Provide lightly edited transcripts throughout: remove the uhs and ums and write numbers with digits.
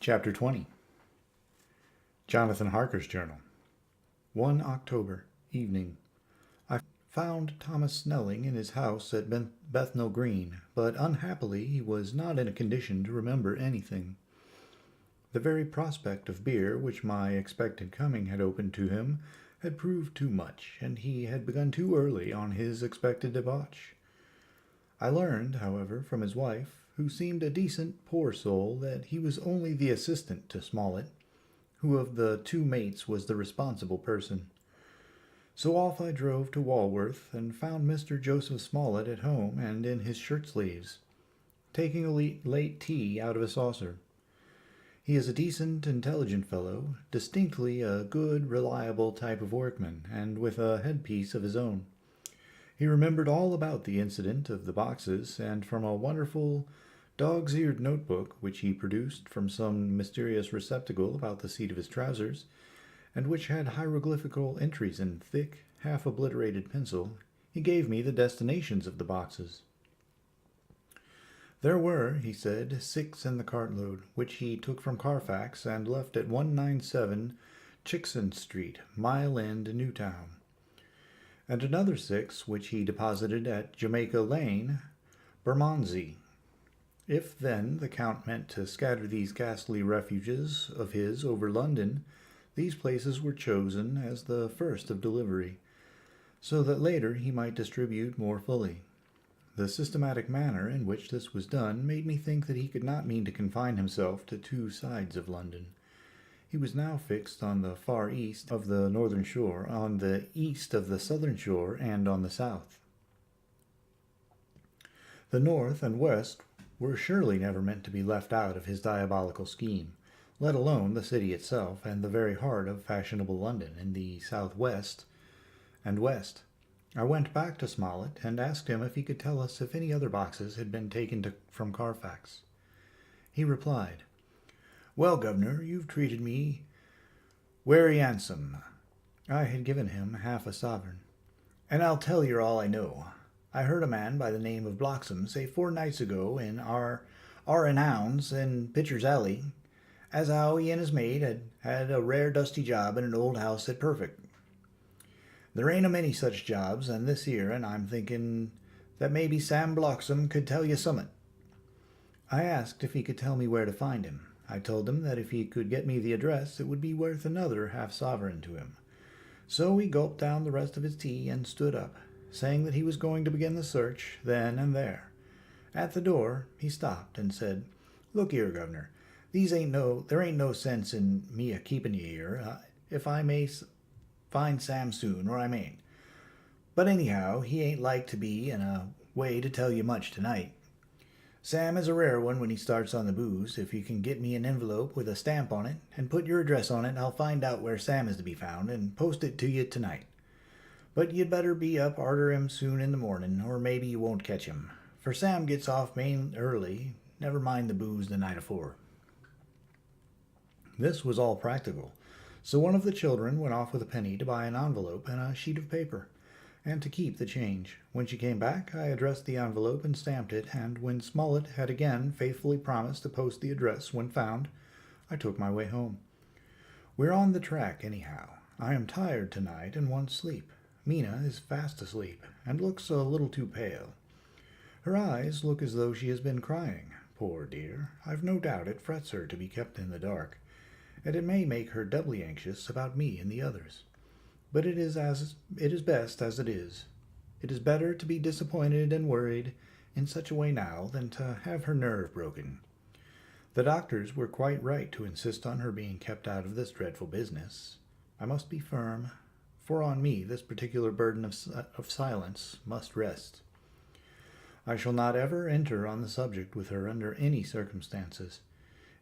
Chapter 20. Jonathan Harker's Journal. 1 October, evening. I found Thomas Snelling in his house at Bethnal Green, but unhappily he was not in a condition to remember anything. The very prospect of beer which my expected coming had opened to him had proved too much, and he had begun too early on his expected debauch. I learned, however, from his wife, who seemed a decent, poor soul, that he was only the assistant to Smollett, who of the two mates was the responsible person. So off I drove to Walworth, and found Mr. Joseph Smollett at home and in his shirt-sleeves, taking a late tea out of a saucer. He is a decent, intelligent fellow, distinctly a good, reliable type of workman, and with a headpiece of his own. He remembered all about the incident of the boxes, and from a wonderful dog's-eared notebook, which he produced from some mysterious receptacle about the seat of his trousers, and which had hieroglyphical entries in thick, half-obliterated pencil, he gave me the destinations of the boxes. There were, he said, 6 in the cartload, which he took from Carfax and left at 197 Chickson Street, Mile End, Newtown, and another 6 which he deposited at Jamaica Lane, Bermondsey. If, then, the Count meant to scatter these ghastly refuges of his over London, these places were chosen as the first of delivery, so that later he might distribute more fully. The systematic manner in which this was done made me think that he could not mean to confine himself to 2 sides of London. He was now fixed on the far east of the northern shore, on the east of the southern shore, and on the south. The north and west were surely never meant to be left out of his diabolical scheme, let alone the city itself and the very heart of fashionable London in the south-west and west. I went back to Smollett and asked him if he could tell us if any other boxes had been taken from Carfax. He replied, "Well, governor, you've treated me werry handsome." I had given him half a sovereign. "And I'll tell yer all I know. I heard a man by the name of Bloxham say 4 nights ago in our and Hounds in Pitcher's Alley as how he and his mate had a rare dusty job in an old house at Perfect. There ain't a many such jobs than this here, and I'm thinking that maybe Sam Bloxham could tell you summat." I asked if he could tell me where to find him. I told him that if he could get me the address, it would be worth another half-sovereign to him. So he gulped down the rest of his tea and stood up, saying that he was going to begin the search then and there. At the door he stopped and said, "Look here, governor, there ain't no sense in me a-keeping you here, if I may find Sam soon, or I mayn't. But anyhow, he ain't like to be in a way to tell you much tonight. Sam is a rare one when he starts on the booze. If you can get me an envelope with a stamp on it, and put your address on it, I'll find out where Sam is to be found, and post it to you tonight. But you'd better be up arter him soon in the morning, or maybe you won't catch him, for Sam gets off main early, never mind the booze the night afore." This was all practical, so one of the children went off with a penny to buy an envelope and a sheet of paper, and to keep the change. When she came back, I addressed the envelope and stamped it, and when Smollett had again faithfully promised to post the address when found, I took my way home. We're on the track, anyhow. I am tired tonight and want sleep. Mina is fast asleep, and looks a little too pale. Her eyes look as though she has been crying. Poor dear, I've no doubt it frets her to be kept in the dark, and it may make her doubly anxious about me and the others. But it is best as it is. It is better to be disappointed and worried in such a way now than to have her nerve broken. The doctors were quite right to insist on her being kept out of this dreadful business. I must be firm, for on me this particular burden of silence must rest. I shall not ever enter on the subject with her under any circumstances.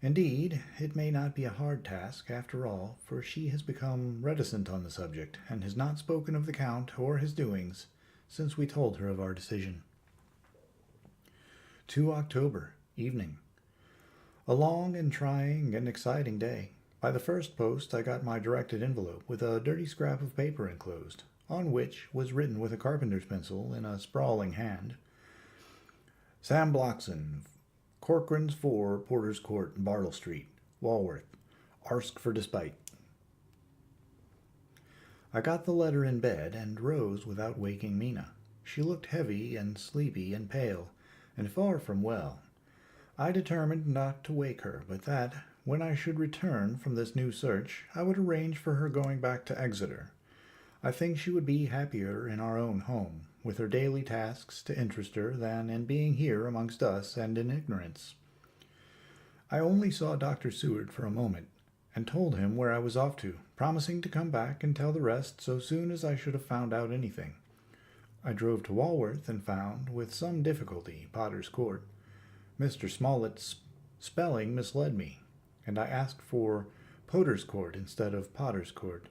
Indeed, it may not be a hard task, after all, for she has become reticent on the subject, and has not spoken of the Count or his doings since we told her of our decision. 2 October, evening. A long and trying and exciting day. By the first post I got my directed envelope with a dirty scrap of paper enclosed, on which was written with a carpenter's pencil in a sprawling hand, "Sam Bloxham, Corcoran's 4, Porter's Court, Bartle Street. Walworth. Arsk for despite. I got the letter in bed and rose without waking Mina. She looked heavy and sleepy and pale, and far from well. I determined not to wake her, but that, when I should return from this new search, I would arrange for her going back to Exeter. I think she would be happier in our own home, with her daily tasks to interest her, than in being here amongst us and in ignorance. I only saw Dr. Seward for a moment, and told him where I was off to, promising to come back and tell the rest so soon as I should have found out anything. I drove to Walworth and found, with some difficulty, Potter's Court. Mr. Smollett's spelling misled me, and I asked for Potter's Court instead of Potter's Court.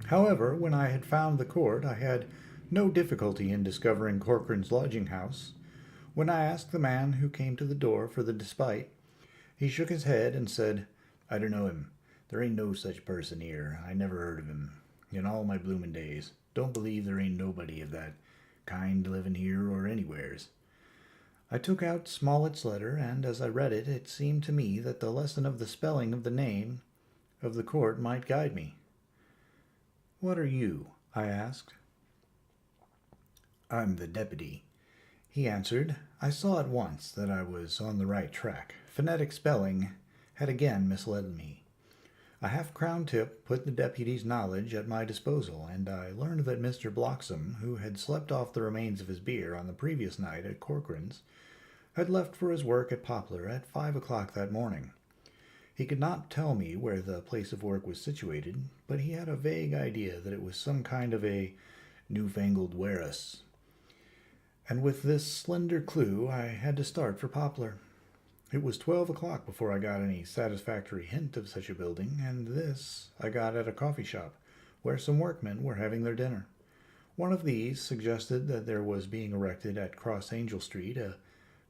However, when I had found the court, I had no difficulty in discovering Corcoran's lodging house. When I asked the man who came to the door for the despite, he shook his head and said, "I don't know him. There ain't no such person here. I never heard of him. In all my bloomin' days. Don't believe there ain't nobody of that kind living here or anywheres." I took out Smollett's letter, and as I read it, it seemed to me that the lesson of the spelling of the name of the court might guide me. "What are you?" I asked. "I'm the deputy," he answered. I saw at once that I was on the right track. Phonetic spelling had again misled me. A half-crown tip put the deputy's knowledge at my disposal, and I learned that Mr. Bloxam, who had slept off the remains of his beer on the previous night at Corcoran's, had left for his work at Poplar at 5 o'clock that morning. He could not tell me where the place of work was situated, but he had a vague idea that it was some kind of a newfangled warehouse. And with this slender clue, I had to start for Poplar. It was 12 o'clock before I got any satisfactory hint of such a building, and this I got at a coffee shop, where some workmen were having their dinner. One of these suggested that there was being erected at Cross Angel Street a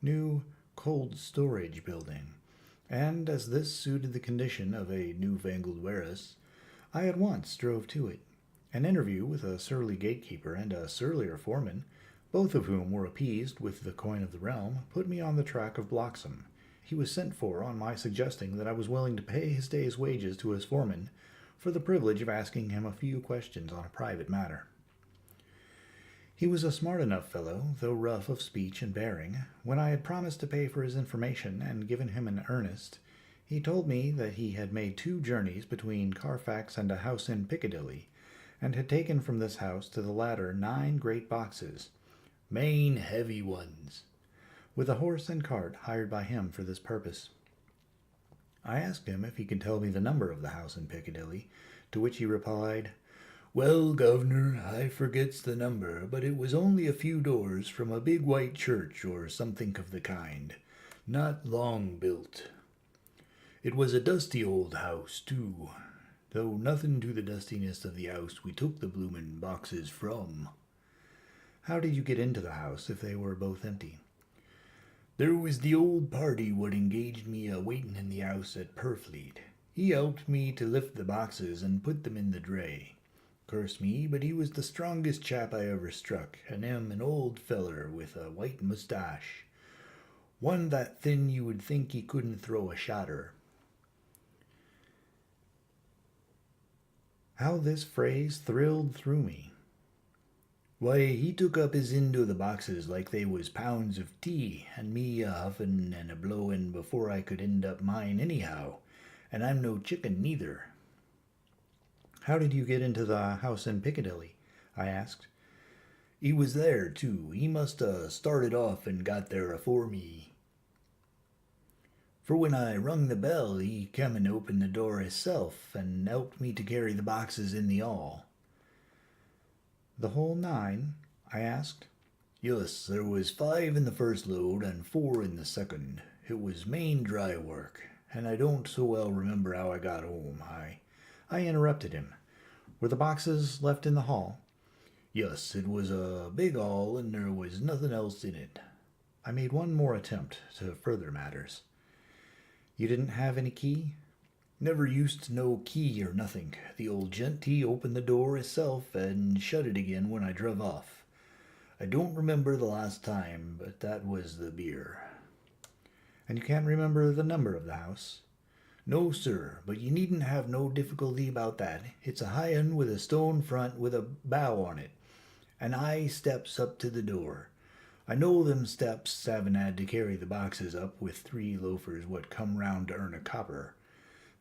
new cold storage building, and as this suited the condition of a newfangled warehouse, I at once drove to it. An interview with a surly gatekeeper and a surlier foreman, both of whom were appeased with the coin of the realm, put me on the track of Bloxam. He was sent for on my suggesting that I was willing to pay his day's wages to his foreman for the privilege of asking him a few questions on a private matter. He was a smart enough fellow, though rough of speech and bearing. When I had promised to pay for his information and given him an earnest, he told me that he had made 2 journeys between Carfax and a house in Piccadilly, and had taken from this house to the latter 9 great boxes, main heavy ones, with a horse and cart hired by him for this purpose. I asked him if he could tell me the number of the house in Piccadilly, to which he replied, "Well, governor, I forgets the number, but it was only a few doors from a big white church or something of the kind, not long built. It was a dusty old house, too, though nothing to the dustiness of the house we took the bloomin' boxes from." "How did you get into the house if they were both empty?" "There was the old party what engaged me a-waitin' in the house at Purfleet. He helped me to lift the boxes and put them in the dray. Curse me, but he was the strongest chap I ever struck, and him an old feller with a white moustache. One that thin you would think he couldn't throw a shotter." How this phrase thrilled through me. "Why, he took up his end o' the boxes like they was pounds of tea, and me a-huffin' and a-blowin' before I could end up mine anyhow, and I'm no chicken neither." "How did you get into the house in Piccadilly?" I asked. "He was there, too. He must a started off and got there afore me. For when I rung the bell, he come and opened the door hisself, and helped me to carry the boxes in the hall." "The whole 9?" I asked. "Yus, there was 5 in the first load and 4 in the second. It was main dry work, and I don't so well remember how I got home. I interrupted him. "Were the boxes left in the hall?" "Yus, it was a big hall, and there was nothing else in it." I made one more attempt to further matters. "You didn't have any key?" "Never used no key or nothing. The old gent, he opened the door hisself and shut it again when I druv off. I don't remember the last time, but that was the beer." "And you can't remember the number of the house?" No, sir, but you needn't have no difficulty about that. It's a high un with a stone front with a bow on it, and I steps up to the door. I know them steps haven't had to carry the boxes up with three loafers what come round to earn a copper.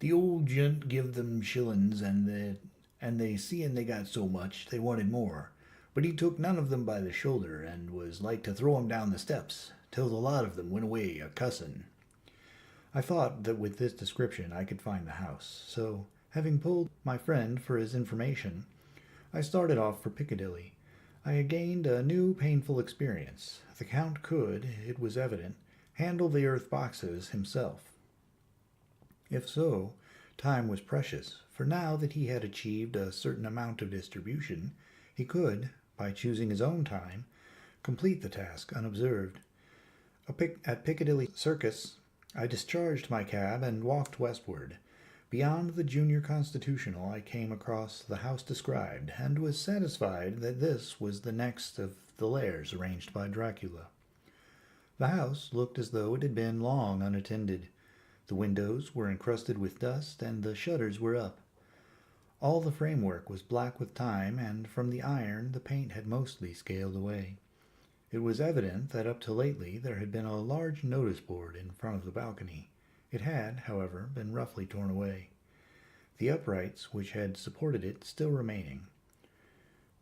The old gent give them shillings, and they seeing they got so much, they wanted more. But he took none of them by the shoulder, and was like to throw 'em down the steps, till the lot of them went away a cussin'. I thought that with this description I could find the house, so, having pulled my friend for his information, I started off for Piccadilly. I had gained a new painful experience. The Count could, it was evident, handle the earth boxes himself. If so, time was precious, for now that he had achieved a certain amount of distribution, he could, by choosing his own time, complete the task unobserved. At Piccadilly Circus, I discharged my cab and walked westward. Beyond the Junior Constitutional, I came across the house described, and was satisfied that this was the next of the lairs arranged by Dracula. The house looked as though it had been long unattended. The windows were encrusted with dust, and the shutters were up. All the framework was black with time, and from the iron the paint had mostly scaled away. It was evident that up to lately there had been a large notice board in front of the balcony. It had, however, been roughly torn away, the uprights which had supported it still remaining.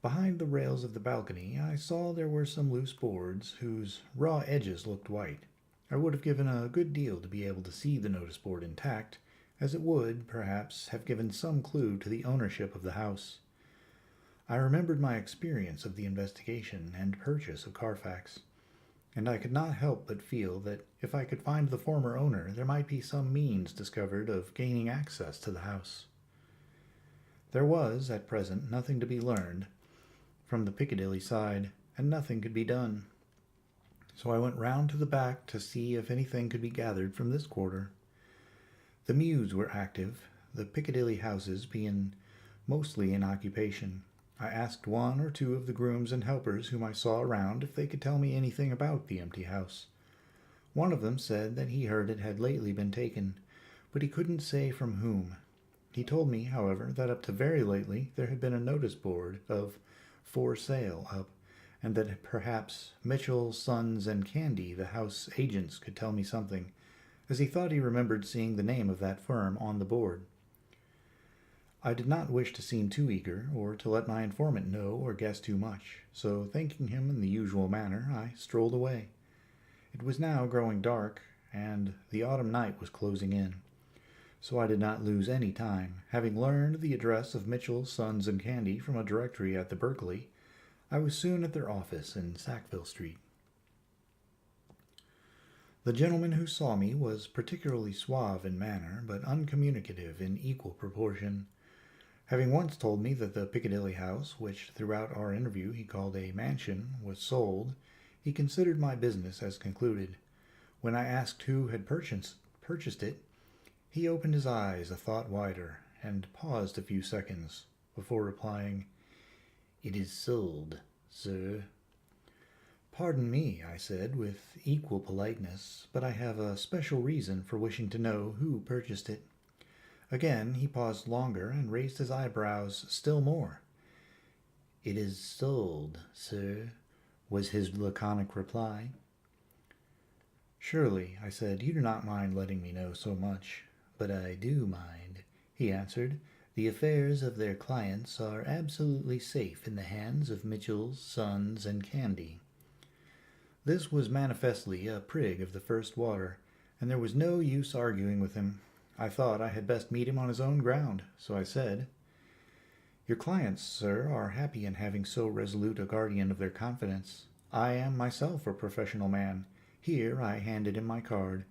Behind the rails of the balcony I saw there were some loose boards whose raw edges looked white. I would have given a good deal to be able to see the notice board intact, as it would, perhaps, have given some clue to the ownership of the house. I remembered my experience of the investigation and purchase of Carfax, and I could not help but feel that if I could find the former owner, there might be some means discovered of gaining access to the house. There was, at present, nothing to be learned from the Piccadilly side, and nothing could be done. So I went round to the back to see if anything could be gathered from this quarter. The mews were active, the Piccadilly houses being mostly in occupation. I asked one or two of the grooms and helpers whom I saw around if they could tell me anything about the empty house. One of them said that he heard it had lately been taken, but he couldn't say from whom. He told me, however, that up to very lately there had been a notice board of "For Sale" up, and that perhaps Mitchell, Sons, and Candy, the house agents, could tell me something, as he thought he remembered seeing the name of that firm on the board. I did not wish to seem too eager, or to let my informant know or guess too much, so thanking him in the usual manner, I strolled away. It was now growing dark, and the autumn night was closing in, so I did not lose any time. Having learned the address of Mitchell, Sons, and Candy from a directory at the Berkeley, I was soon at their office in Sackville Street. The gentleman who saw me was particularly suave in manner, but uncommunicative in equal proportion. Having once told me that the Piccadilly house, which throughout our interview he called a mansion, was sold, he considered my business as concluded. When I asked who had purchased it, he opened his eyes a thought wider, and paused a few seconds before replying, "It is sold, sir." "Pardon me," I said, with equal politeness, "but I have a special reason for wishing to know who purchased it." Again he paused longer and raised his eyebrows still more. "It is sold, sir," was his laconic reply. "Surely," I said, "you do not mind letting me know so much." "But I do mind," he answered. "The affairs of their clients are absolutely safe in the hands of Mitchell, Sons, and Candy." This was manifestly a prig of the first water, and there was no use arguing with him. I thought I had best meet him on his own ground, so I said, "Your clients, sir, are happy in having so resolute a guardian of their confidence. I am myself a professional man. Here I handed him my card.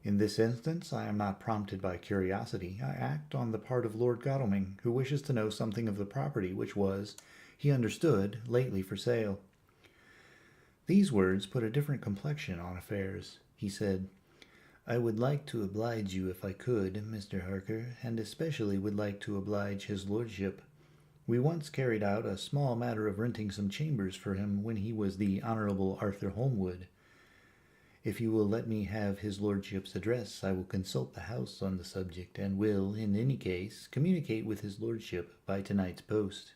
In this instance I am not prompted by curiosity. I act on the part of Lord Godalming, who wishes to know something of the property which was, he understood, lately for sale." These words put a different complexion on affairs. He said, "I would like to oblige you if I could, Mr. Harker, and especially would like to oblige his lordship. We once carried out a small matter of renting some chambers for him when he was the Honourable Arthur Holmwood. If you will let me have his lordship's address, I will consult the house on the subject, and will, in any case, communicate with his lordship by tonight's post.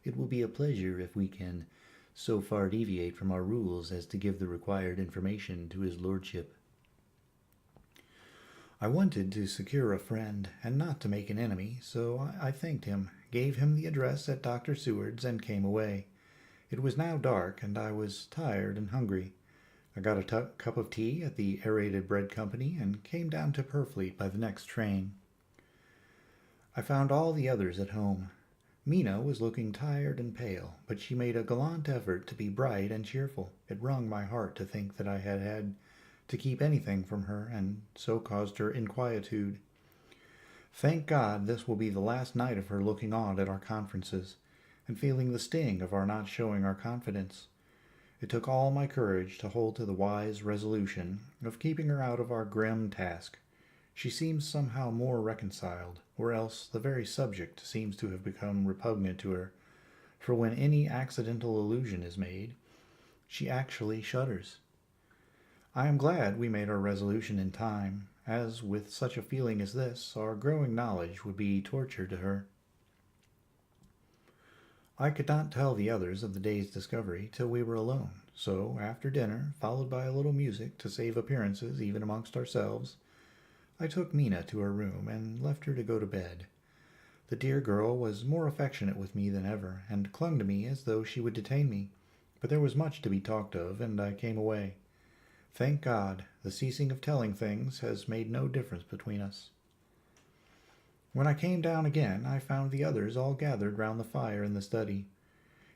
It will be a pleasure if we can so far deviate from our rules as to give the required information to his lordship. I wanted to secure a friend, and not to make an enemy, so I thanked him, gave him the address at Dr. Seward's, and came away. It was now dark, and I was tired and hungry. I got a cup of tea at the Aerated Bread Company, and came down to Purfleet by the next train. I found all the others at home. Mina was looking tired and pale, but she made a gallant effort to be bright and cheerful. It wrung my heart to think that I had had to keep anything from her, and so caused her inquietude. Thank God this will be the last night of her looking on at our conferences, and feeling the sting of our not showing our confidence. It took all my courage to hold to the wise resolution of keeping her out of our grim task. She seems somehow more reconciled, or else the very subject seems to have become repugnant to her, for when any accidental allusion is made, she actually shudders. I am glad we made our resolution in time, as with such a feeling as this, our growing knowledge would be torture to her. I could not tell the others of the day's discovery till we were alone, so after dinner, followed by a little music to save appearances even amongst ourselves, I took Mina to her room and left her to go to bed. The dear girl was more affectionate with me than ever, and clung to me as though she would detain me, but there was much to be talked of, and I came away. Thank God, the ceasing of telling things has made no difference between us. When I came down again, I found the others all gathered round the fire in the study.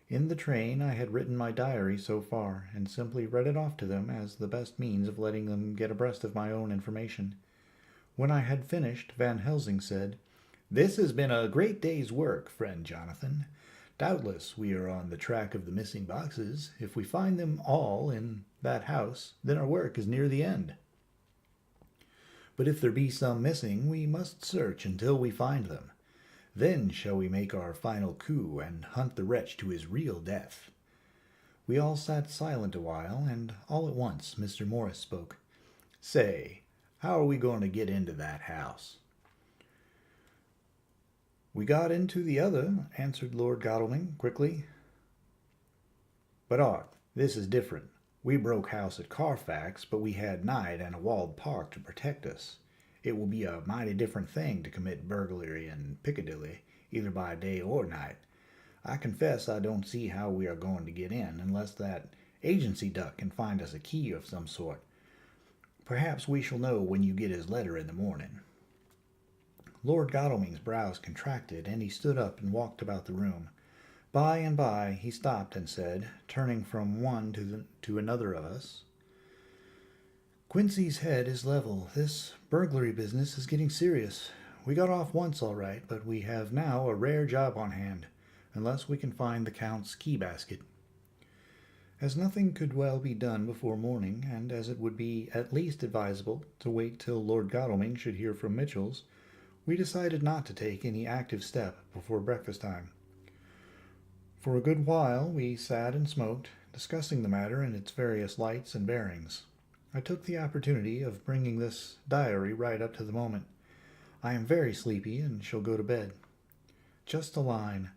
In the train I had written my diary so far, and simply read it off to them as the best means of letting them get abreast of my own information. When I had finished, Van Helsing said, "This has been a great day's work, friend Jonathan. Doubtless we are on the track of the missing boxes. If we find them all in that house, then our work is near the end. But if there be some missing, we must search until we find them. Then shall we make our final coup and hunt the wretch to his real death." We all sat silent a while, and all at once Mr. Morris spoke. "Say, how are we going to get into that house?" "We got into the other," answered Lord Godalming quickly. "But, Art, this is different. We broke house at Carfax, but we had night and a walled park to protect us. It will be a mighty different thing to commit burglary in Piccadilly, either by day or night. I confess I don't see how we are going to get in, unless that agency duck can find us a key of some sort. Perhaps we shall know when you get his letter in the morning." Lord Godalming's brows contracted, and he stood up and walked about the room. By and by he stopped and said, turning from one to another of us, "Quincy's head is level. This burglary business is getting serious. We got off once all right, but we have now a rare job on hand, unless we can find the Count's key basket." As nothing could well be done before morning, and as it would be at least advisable to wait till Lord Godalming should hear from Mitchell's, we decided not to take any active step before breakfast time. For a good while we sat and smoked, discussing the matter in its various lights and bearings. I took the opportunity of bringing this diary right up to the moment. I am very sleepy and shall go to bed. Just a line.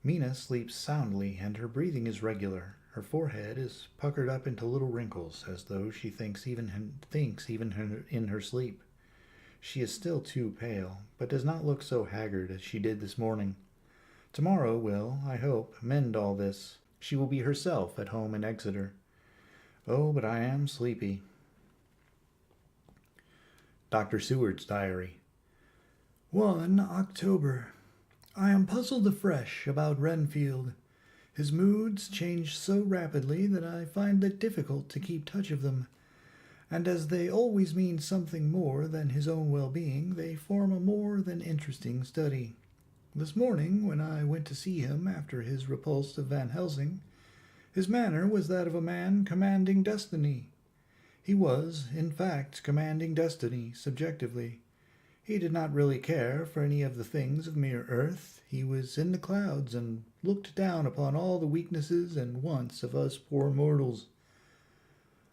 Mina sleeps soundly, and her breathing is regular. Her forehead is puckered up into little wrinkles, as though she thinks even in her sleep. She is still too pale, but does not look so haggard as she did this morning. Tomorrow will, I hope, mend all this. She will be herself at home in Exeter. Oh, but I am sleepy. Dr. Seward's diary. 1 October. I am puzzled afresh about Renfield. His moods change so rapidly that I find it difficult to keep touch of them, and as they always mean something more than his own well-being, they form a more than interesting study. This morning, when I went to see him after his repulse of Van Helsing, his manner was that of a man commanding destiny. He was, in fact, commanding destiny, subjectively. He did not really care for any of the things of mere earth. He was in the clouds and looked down upon all the weaknesses and wants of us poor mortals.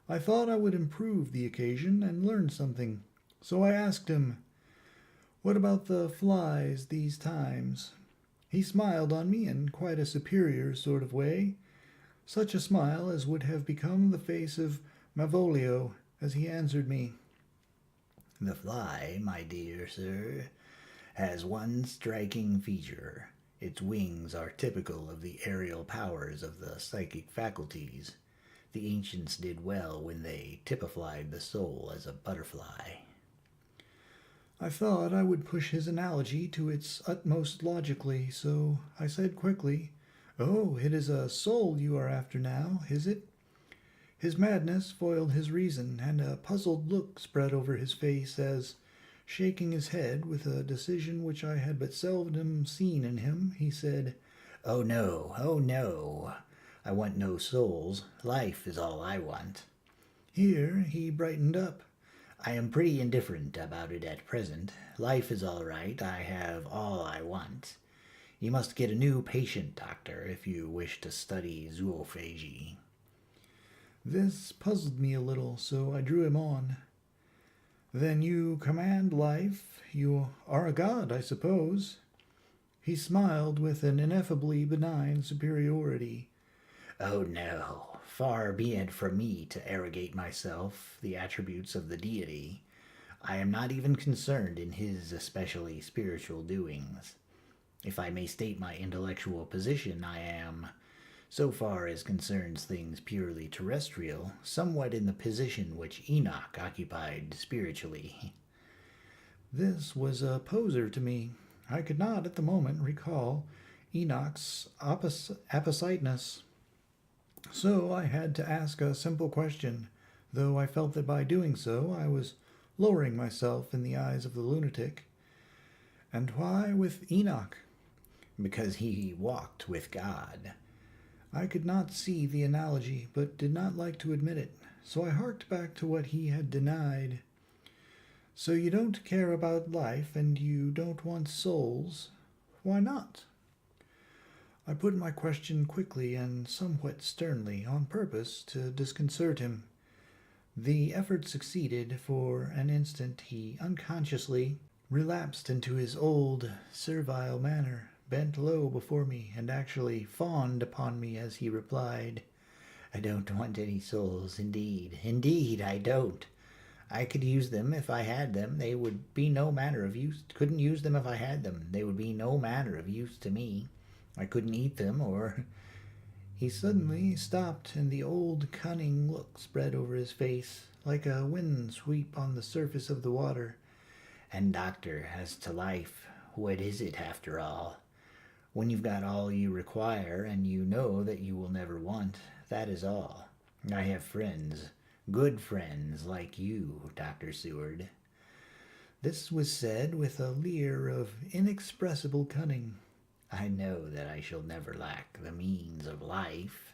I thought I would improve the occasion and learn something. So I asked him, "What about the flies these times?" He smiled on me in quite a superior sort of way, such a smile as would have become the face of Malvolio, as he answered me. "The fly, my dear sir, has one striking feature. Its wings are typical of the aerial powers of the psychic faculties. The ancients did well when they typified the soul as a butterfly." I thought I would push his analogy to its utmost logically, so I said quickly, "Oh, it is a soul you are after now, is it?" His madness foiled his reason, and a puzzled look spread over his face as, shaking his head with a decision which I had but seldom seen in him, he said, "Oh no, oh no. I want no souls. Life is all I want." Here he brightened up. "I am pretty indifferent about it at present. Life is all right. I have all I want. You must get a new patient, doctor, if you wish to study zoophagy." This puzzled me a little, so I drew him on. "Then you command life. You are a god, I suppose." He smiled with an ineffably benign superiority. "Oh no, far be it from me to arrogate myself the attributes of the deity. I am not even concerned in his especially spiritual doings. If I may state my intellectual position, I am, so far as concerns things purely terrestrial, somewhat in the position which Enoch occupied spiritually." This was a poser to me. I could not at the moment recall Enoch's appositeness. So I had to ask a simple question, though I felt that by doing so I was lowering myself in the eyes of the lunatic. "And why with Enoch?" "Because he walked with God." I could not see the analogy, but did not like to admit it, so I harked back to what he had denied. "So you don't care about life, and you don't want souls. Why not?" I put my question quickly and somewhat sternly, on purpose to disconcert him. The effort succeeded. For an instant he unconsciously relapsed into his old servile manner, bent low before me, and actually fawned upon me as he replied, "I don't want any souls, indeed. Indeed, I don't. I could use them if I had them. They would be no manner of use. Couldn't use them if I had them. They would be no manner of use to me. I couldn't eat them, or—" He suddenly stopped, and the old cunning look spread over his face, like a wind sweep on the surface of the water. "And, doctor, as to life, what is it after all? When you've got all you require, and you know that you will never want, that is all. I have friends, good friends like you, Dr. Seward." This was said with a leer of inexpressible cunning. "I know that I shall never lack the means of life."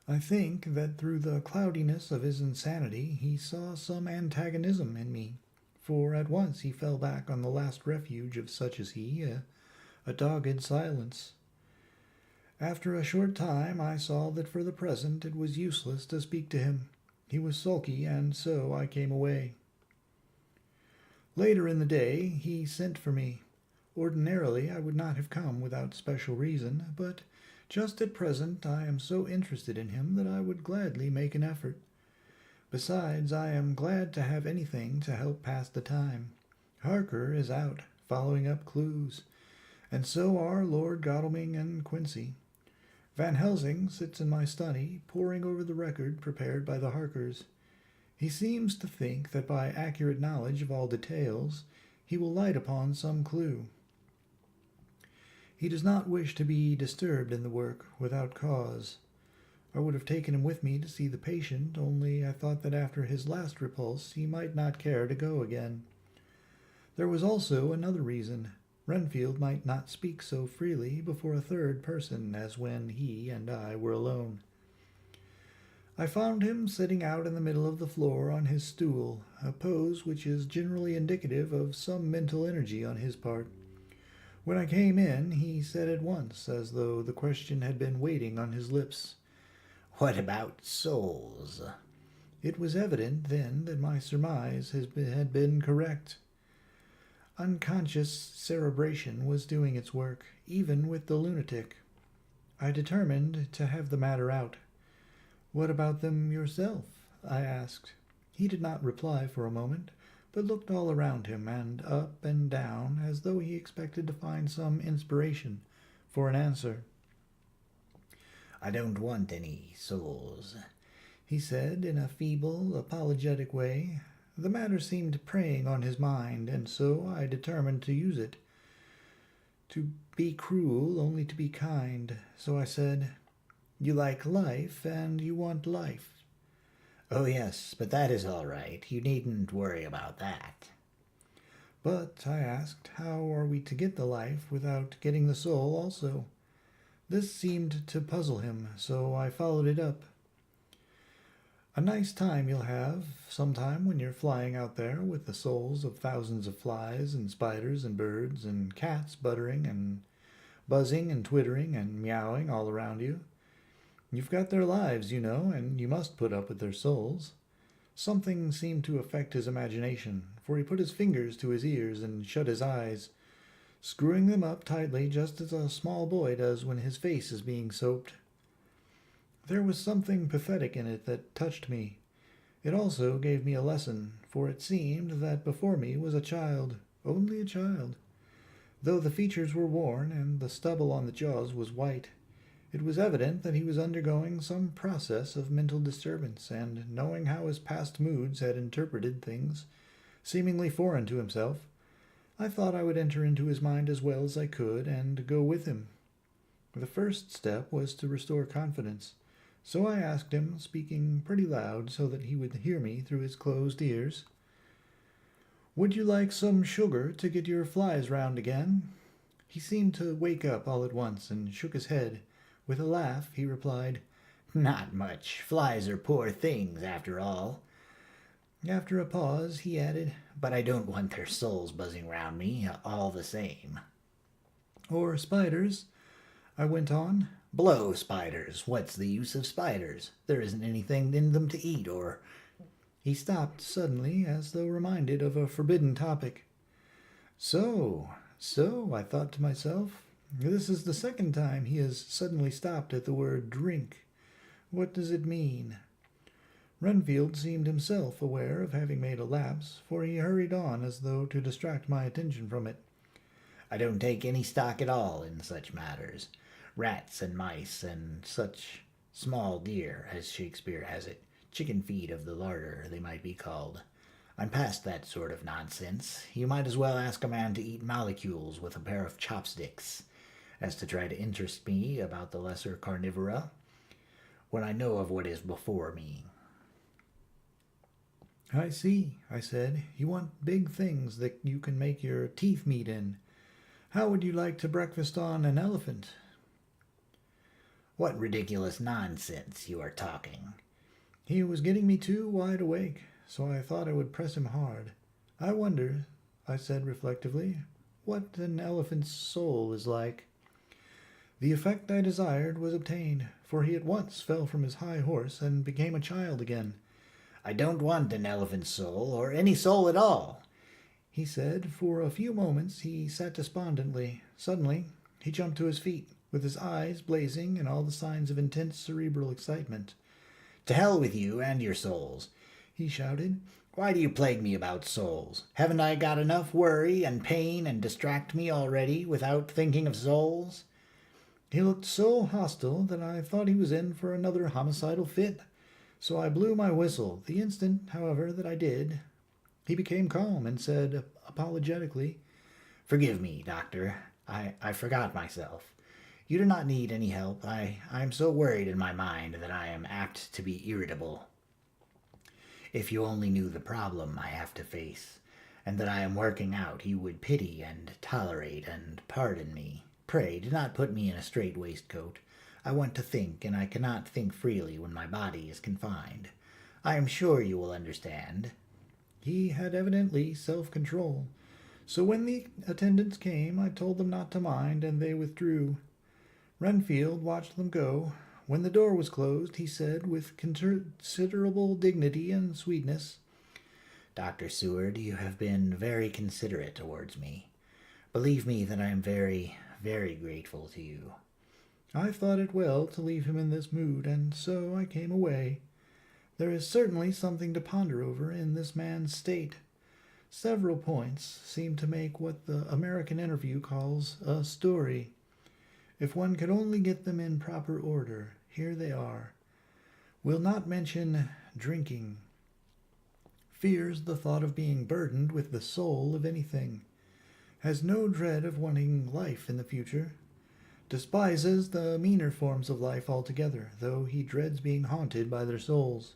I think that through the cloudiness of his insanity he saw some antagonism in me, for at once he fell back on the last refuge of such as he, a dogged silence. After a short time I saw that for the present it was useless to speak to him. He was sulky, and so I came away. Later in the day he sent for me. Ordinarily I would not have come without special reason, but just at present I am so interested in him that I would gladly make an effort. Besides, I am glad to have anything to help pass the time. Harker is out, following up clues, and so are Lord Godalming and Quincy. Van Helsing sits in my study, poring over the record prepared by the Harkers. He seems to think that by accurate knowledge of all details he will light upon some clue. He does not wish to be disturbed in the work without cause. I would have taken him with me to see the patient, only I thought that after his last repulse he might not care to go again. There was also another reason. Renfield might not speak so freely before a third person as when he and I were alone. I found him sitting out in the middle of the floor on his stool, a pose which is generally indicative of some mental energy on his part. When I came in, he said at once, as though the question had been waiting on his lips, What about souls? It was evident then that my surmise had been correct. Unconscious cerebration was doing its work, even with the lunatic. I determined to have the matter out. "What about them yourself?" I asked. He did not reply for a moment, but looked all around him and up and down as though he expected to find some inspiration for an answer. I don't want any souls, He said in a feeble, apologetic way. The matter seemed preying on his mind, and so I determined to use it. To be cruel, only to be kind. So I said, "You like life, and you want life." Oh, yes, but that is all right. You needn't worry about that. "But," I asked, "how are we to get the life without getting the soul also?" This seemed to puzzle him, so I followed it up. "A nice time you'll have sometime when you're flying out there with the souls of thousands of flies and spiders and birds and cats buttering and buzzing and twittering and meowing all around you. You've got their lives, you know, and you must put up with their souls." Something seemed to affect his imagination, for he put his fingers to his ears and shut his eyes, screwing them up tightly just as a small boy does when his face is being soaped. There was something pathetic in it that touched me. It also gave me a lesson, for it seemed that before me was a child, only a child. Though the features were worn and the stubble on the jaws was white, it was evident that he was undergoing some process of mental disturbance, and knowing how his past moods had interpreted things seemingly foreign to himself, I thought I would enter into his mind as well as I could and go with him. The first step was to restore confidence. So I asked him, speaking pretty loud so that he would hear me through his closed ears, "Would you like some sugar to get your flies round again?" He seemed to wake up all at once and shook his head. With a laugh, he replied, Not much. Flies are poor things, after all. After a pause, he added, But I don't want their souls buzzing round me, all the same. "Or spiders," I went on. Blow spiders. What's the use of spiders? There isn't anything in them to eat, or... He stopped suddenly, as though reminded of a forbidden topic. So, I thought to myself, this is the second time he has suddenly stopped at the word drink. What does it mean? Renfield seemed himself aware of having made a lapse, for he hurried on as though to distract my attention from it. I don't take any stock at all in such matters. Rats and mice and such small deer, as Shakespeare has it. Chicken feed of the larder, they might be called. I'm past that sort of nonsense. You might as well ask a man to eat molecules with a pair of chopsticks as to try to interest me about the lesser carnivora when I know of what is before me. "I see," I said. "You want big things that you can make your teeth meet in. How would you like to breakfast on an elephant?" What ridiculous nonsense you are talking. He was getting me too wide awake, so I thought I would press him hard. "I wonder," I said reflectively, "what an elephant's soul is like." The effect I desired was obtained, for he at once fell from his high horse and became a child again. I don't want an elephant's soul, or any soul at all, he said. For a few moments he sat despondently. Suddenly he jumped to his feet, with his eyes blazing and all the signs of intense cerebral excitement. To hell with you and your souls, he shouted. Why do you plague me about souls? Haven't I got enough worry and pain and distract me already without thinking of souls? He looked so hostile that I thought he was in for another homicidal fit, so I blew my whistle. The instant, however, that I did, he became calm and said apologetically, Forgive me, doctor. I forgot myself. You do not need any help. I am so worried in my mind that I am apt to be irritable. If you only knew the problem I have to face, and that I am working out, you would pity and tolerate and pardon me. Pray, do not put me in a strait waistcoat. I want to think, and I cannot think freely when my body is confined. I am sure you will understand. He had evidently self-control, so when the attendants came, I told them not to mind, and they withdrew. Renfield watched them go, When the door was closed, he said with considerable dignity and sweetness, Dr. Seward, you have been very considerate towards me. Believe me that I am very, very grateful to you. I thought it well to leave him in this mood, and so I came away. There is certainly something to ponder over in this man's state. Several points seem to make what the American Interview calls a story. If one could only get them in proper order, here they are. Will not mention drinking. Fears the thought of being burdened with the soul of anything. Has no dread of wanting life in the future. Despises the meaner forms of life altogether, though he dreads being haunted by their souls.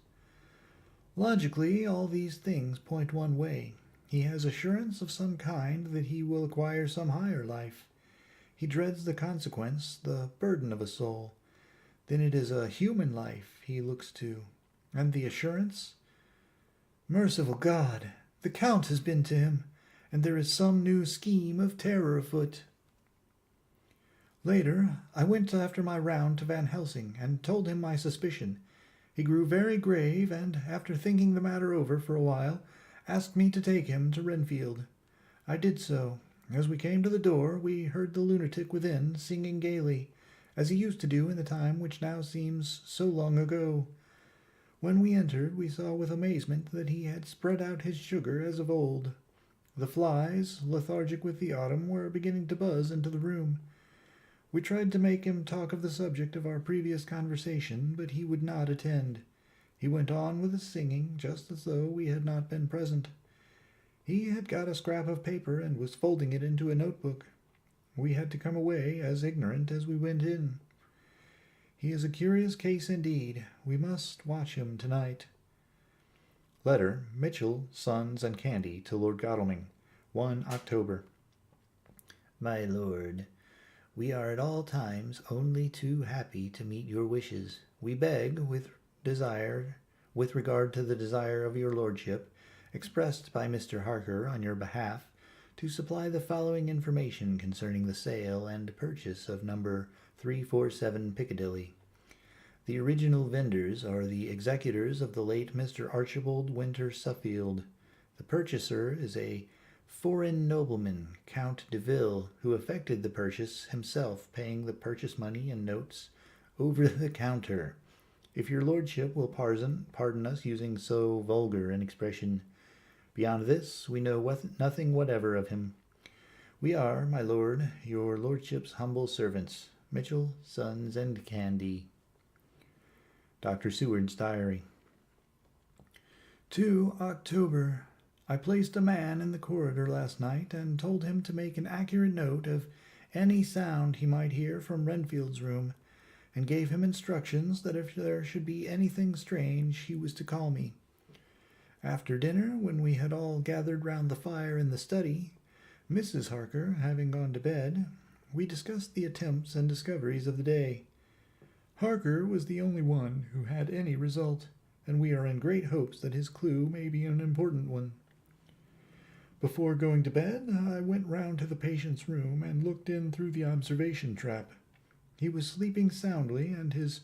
Logically, all these things point one way. He has assurance of some kind that he will acquire some higher life. He dreads the consequence, the burden of a soul. Then it is a human life he looks to. And the assurance? Merciful God! The Count has been to him, and there is some new scheme of terror afoot. Later, I went after my round to Van Helsing and told him my suspicion. He grew very grave, and, after thinking the matter over for a while, asked me to take him to Renfield. I did so. As we came to the door, we heard the lunatic within singing gaily, as he used to do in the time which now seems so long ago. When we entered, we saw with amazement that he had spread out his sugar as of old. The flies, lethargic with the autumn, were beginning to buzz into the room. We tried to make him talk of the subject of our previous conversation, but he would not attend. He went on with his singing, just as though we had not been present. He had got a scrap of paper and was folding it into a notebook. We had to come away as ignorant as we went in. He is a curious case indeed. We must watch him tonight. Letter, Mitchell, Sons, and Candy to Lord Godalming, 1 October. My lord, we are at all times only too happy to meet your wishes. We beg, with regard to the desire of your lordship, expressed by Mr. Harker on your behalf, to supply the following information concerning the sale and purchase of number 347 Piccadilly. The original vendors are the executors of the late Mr. Archibald Winter Suffield. The purchaser is a foreign nobleman, Count de Ville, who effected the purchase himself, paying the purchase money in notes over the counter. If your lordship will pardon us using so vulgar an expression. Beyond this, we know nothing whatever of him. We are, my lord, your lordship's humble servants, Mitchell, Sons, and Candy. Dr. Seward's Diary. 2 October. I placed a man in the corridor last night and told him to make an accurate note of any sound he might hear from Renfield's room, and gave him instructions that if there should be anything strange he was to call me. After dinner, when we had all gathered round the fire in the study, Mrs. Harker having gone to bed, we discussed the attempts and discoveries of the day. Harker was the only one who had any result, and we are in great hopes that his clue may be an important one. Before going to bed, I went round to the patient's room and looked in through the observation trap. He was sleeping soundly, and his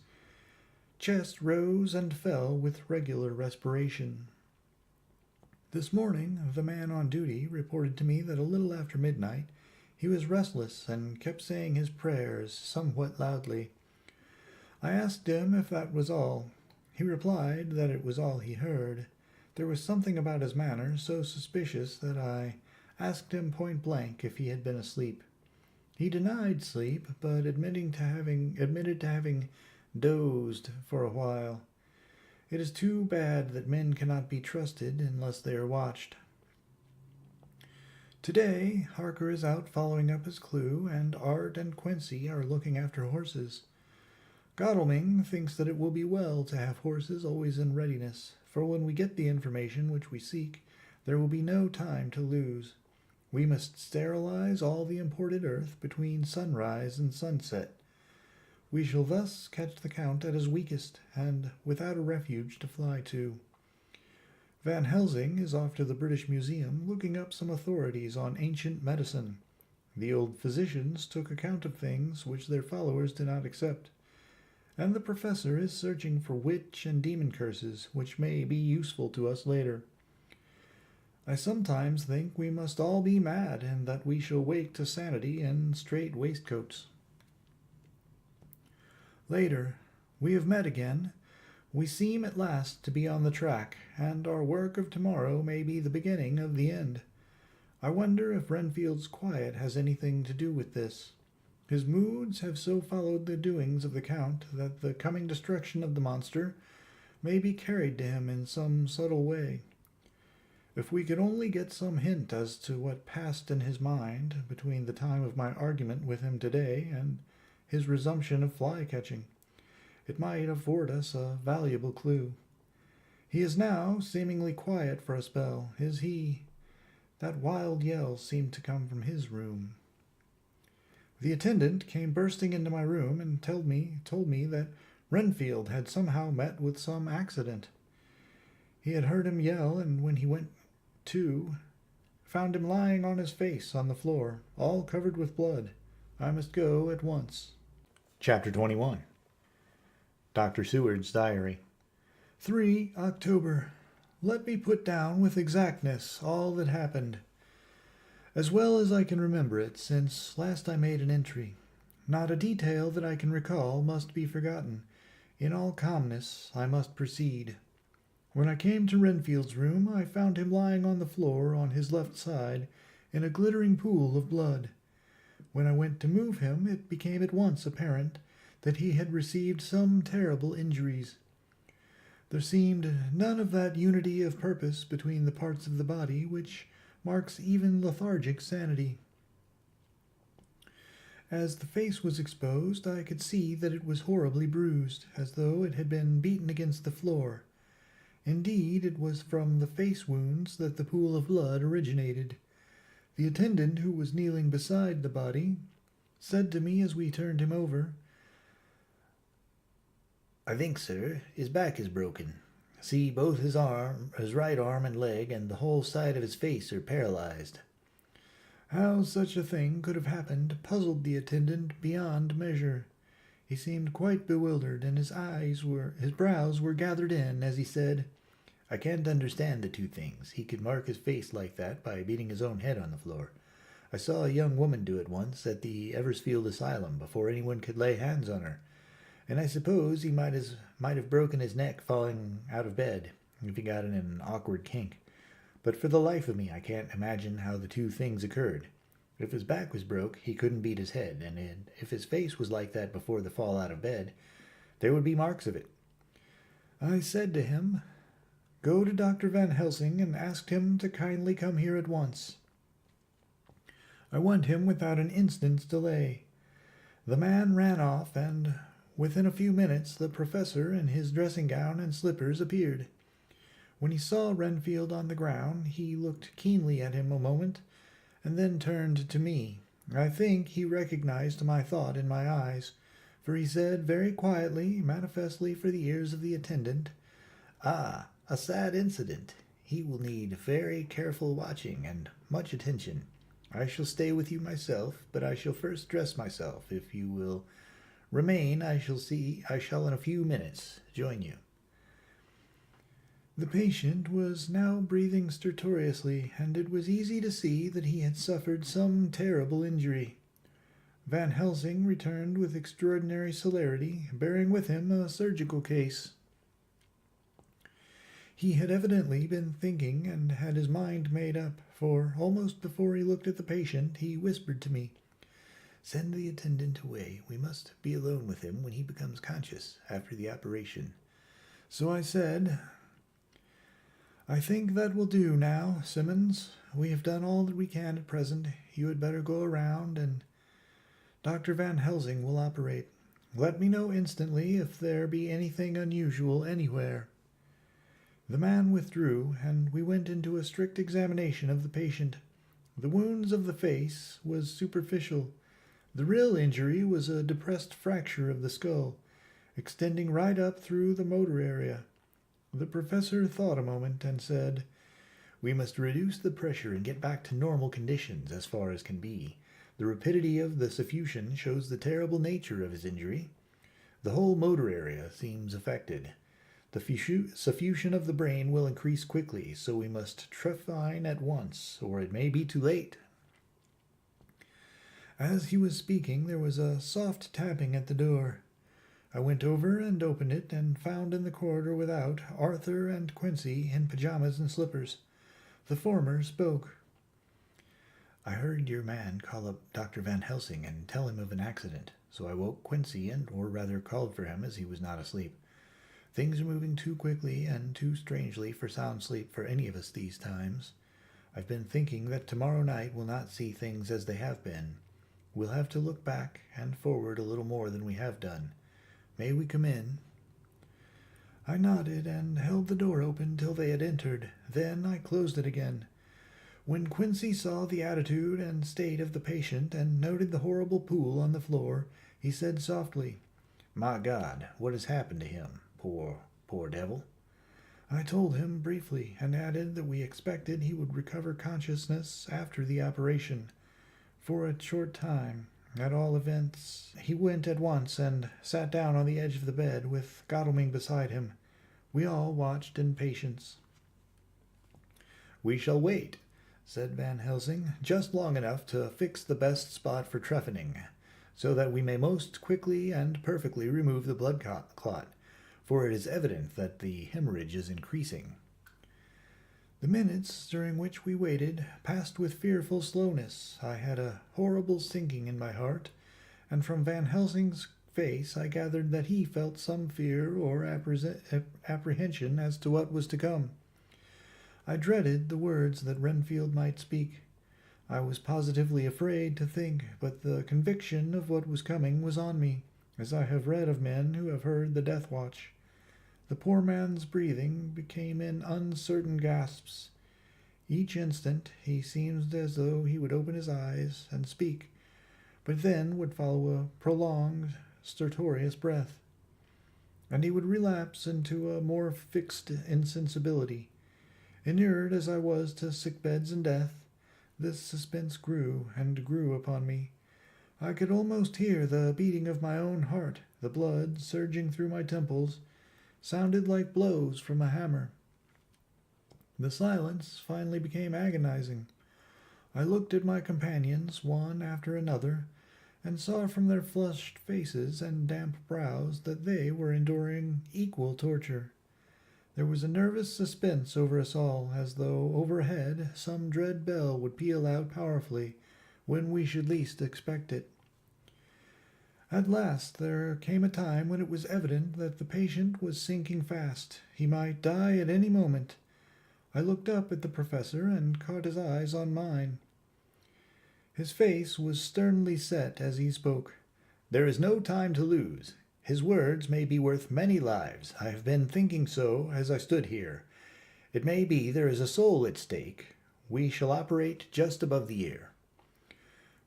chest rose and fell with regular respiration. This morning, the man on duty reported to me that a little after midnight he was restless and kept saying his prayers somewhat loudly. I asked him if that was all. He replied that it was all he heard. There was something about his manner so suspicious that I asked him point blank if he had been asleep. He denied sleep, but admitted to having dozed for a while. It is too bad that men cannot be trusted unless they are watched. Today, Harker is out following up his clue, and Art and Quincy are looking after horses. Godalming thinks that it will be well to have horses always in readiness, for when we get the information which we seek, there will be no time to lose. We must sterilize all the imported earth between sunrise and sunset. We shall thus catch the Count at his weakest, and without a refuge to fly to. Van Helsing is off to the British Museum looking up some authorities on ancient medicine. The old physicians took account of things which their followers did not accept. and the professor is searching for witch and demon curses which may be useful to us later. I sometimes think we must all be mad, and that we shall wake to sanity in strait waistcoats. Later, we have met again. We seem at last to be on the track, and our work of tomorrow may be the beginning of the end. I wonder if Renfield's quiet has anything to do with this. His moods have so followed the doings of the Count that the coming destruction of the monster may be carried to him in some subtle way. If we could only get some hint as to what passed in his mind between the time of my argument with him today and his resumption of fly-catching, it might afford us a valuable clue. He is now seemingly quiet for a spell, is he? That wild yell seemed to come from his room. The attendant came bursting into my room and told me that Renfield had somehow met with some accident. He had heard him yell, and when he went to, found him lying on his face on the floor, all covered with blood. I must go at once. Chapter 21. Dr. Seward's Diary. 3 October. Let me put down with exactness all that happened, as well as I can remember it, since last I made an entry. Not a detail that I can recall must be forgotten. In all calmness I must proceed. When I came to Renfield's room, I found him lying on the floor on his left side in a glittering pool of blood. When I went to move him, it became at once apparent that he had received some terrible injuries. There seemed none of that unity of purpose between the parts of the body which marks even lethargic sanity. As the face was exposed, I could see that it was horribly bruised, as though it had been beaten against the floor. Indeed, it was from the face wounds that the pool of blood originated. The attendant, who was kneeling beside the body, said to me as we turned him over, "I think, sir, his back is broken. See, both his right arm and leg, and the whole side of his face are paralyzed." How such a thing could have happened puzzled the attendant beyond measure. He seemed quite bewildered, and his brows were gathered in as he said, "I can't understand the two things. He could mark his face like that by beating his own head on the floor. I saw a young woman do it once at the Eversfield Asylum before anyone could lay hands on her, and I suppose he might have broken his neck falling out of bed if he got in an awkward kink. But for the life of me, I can't imagine how the two things occurred. If his back was broke, he couldn't beat his head, and if his face was like that before the fall out of bed, there would be marks of it." I said to him, "Go to Dr. Van Helsing and ask him to kindly come here at once." I went him without an instant's delay. The man ran off, and within a few minutes the professor in his dressing-gown and slippers appeared. When he saw Renfield on the ground, he looked keenly at him a moment, and then turned to me. I think he recognized my thought in my eyes, for he said very quietly, manifestly for the ears of the attendant, "Ah, a sad incident. He will need very careful watching and much attention. I shall stay with you myself, but I shall first dress myself. If you will remain, I shall in a few minutes join you." The patient was now breathing stertorously, and it was easy to see that he had suffered some terrible injury. Van Helsing returned with extraordinary celerity, bearing with him a surgical case. He had evidently been thinking and had his mind made up, for almost before he looked at the patient, he whispered to me, "Send the attendant away. We must be alone with him when he becomes conscious after the operation." So I said, "I think that will do now, Simmons. We have done all that we can at present. You had better go around, and Dr. Van Helsing will operate. Let me know instantly if there be anything unusual anywhere." The man withdrew, and we went into a strict examination of the patient. The wounds of the face was superficial. The real injury was a depressed fracture of the skull, extending right up through the motor area. The professor thought a moment and said, "We must reduce the pressure and get back to normal conditions as far as can be. The rapidity of the suffusion shows the terrible nature of his injury. The whole motor area seems affected. The suffusion of the brain will increase quickly, so we must trephine at once, or it may be too late." As he was speaking, there was a soft tapping at the door. I went over and opened it, and found in the corridor without Arthur and Quincy in pajamas and slippers. The former spoke. "I heard your man call up Dr. Van Helsing and tell him of an accident, so I woke Quincy or rather called for him as he was not asleep. Things are moving too quickly and too strangely for sound sleep for any of us these times. I've been thinking that tomorrow night we'll not see things as they have been. We'll have to look back and forward a little more than we have done. May we come in?" I nodded and held the door open till they had entered. Then I closed it again. When Quincy saw the attitude and state of the patient and noted the horrible pool on the floor, he said softly, "My God, what has happened to him? Poor devil." I told him briefly and added that we expected he would recover consciousness after the operation. For a short time, at all events, he went at once and sat down on the edge of the bed with Godalming beside him. We all watched in patience. "We shall wait," said Van Helsing, "just long enough to fix the best spot for trephining, so that we may most quickly and perfectly remove the blood clot, for it is evident that the hemorrhage is increasing." The minutes during which we waited passed with fearful slowness. I had a horrible sinking in my heart, and from Van Helsing's face I gathered that he felt some fear or apprehension as to what was to come. I dreaded the words that Renfield might speak. I was positively afraid to think, but the conviction of what was coming was on me, as I have read of men who have heard the death watch. The poor man's breathing became in uncertain gasps. Each instant he seemed as though he would open his eyes and speak, but then would follow a prolonged, stertorous breath, and he would relapse into a more fixed insensibility. Inured as I was to sick beds and death, this suspense grew and grew upon me. I could almost hear the beating of my own heart. The blood, surging through my temples, sounded like blows from a hammer. The silence finally became agonizing. I looked at my companions, one after another, and saw from their flushed faces and damp brows that they were enduring equal torture. There was a nervous suspense over us all, as though overhead some dread bell would peal out powerfully when we should least expect it. At last there came a time when it was evident that the patient was sinking fast. He might die at any moment. I looked up at the professor and caught his eyes on mine. His face was sternly set as he spoke. "There is no time to lose. His words may be worth many lives. I have been thinking so as I stood here. It may be there is a soul at stake. We shall operate just above the ear."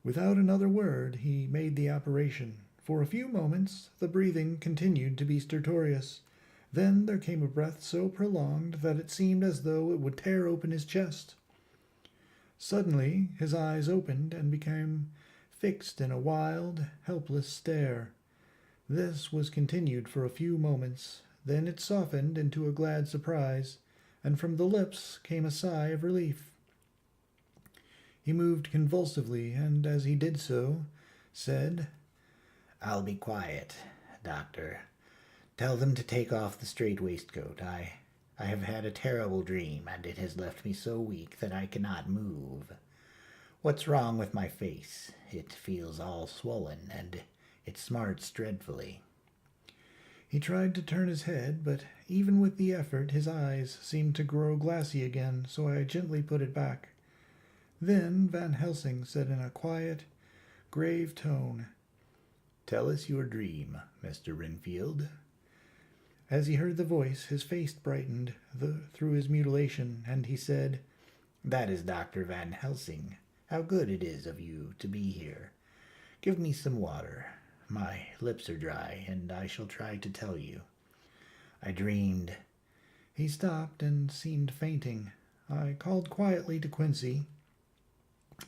Without another word he made the operation. For a few moments the breathing continued to be stertorous. Then there came a breath so prolonged that it seemed as though it would tear open his chest. Suddenly his eyes opened and became fixed in a wild, helpless stare. This was continued for a few moments. Then it softened into a glad surprise, and from the lips came a sigh of relief. He moved convulsively, and as he did so, said, "I'll be quiet, Doctor. Tell them to take off the strait waistcoat. I have had a terrible dream, and it has left me so weak that I cannot move. What's wrong with my face? It feels all swollen, and it smarts dreadfully." He tried to turn his head, but even with the effort his eyes seemed to grow glassy again, so I gently put it back. Then Van Helsing said in a quiet, grave tone, "Tell us your dream, Mr. Renfield." As he heard the voice, his face brightened through his mutilation, and he said, "That is Dr. Van Helsing. How good it is of you to be here. Give me some water. My lips are dry, and I shall try to tell you. I dreamed—" He stopped and seemed fainting. I called quietly to Quincy.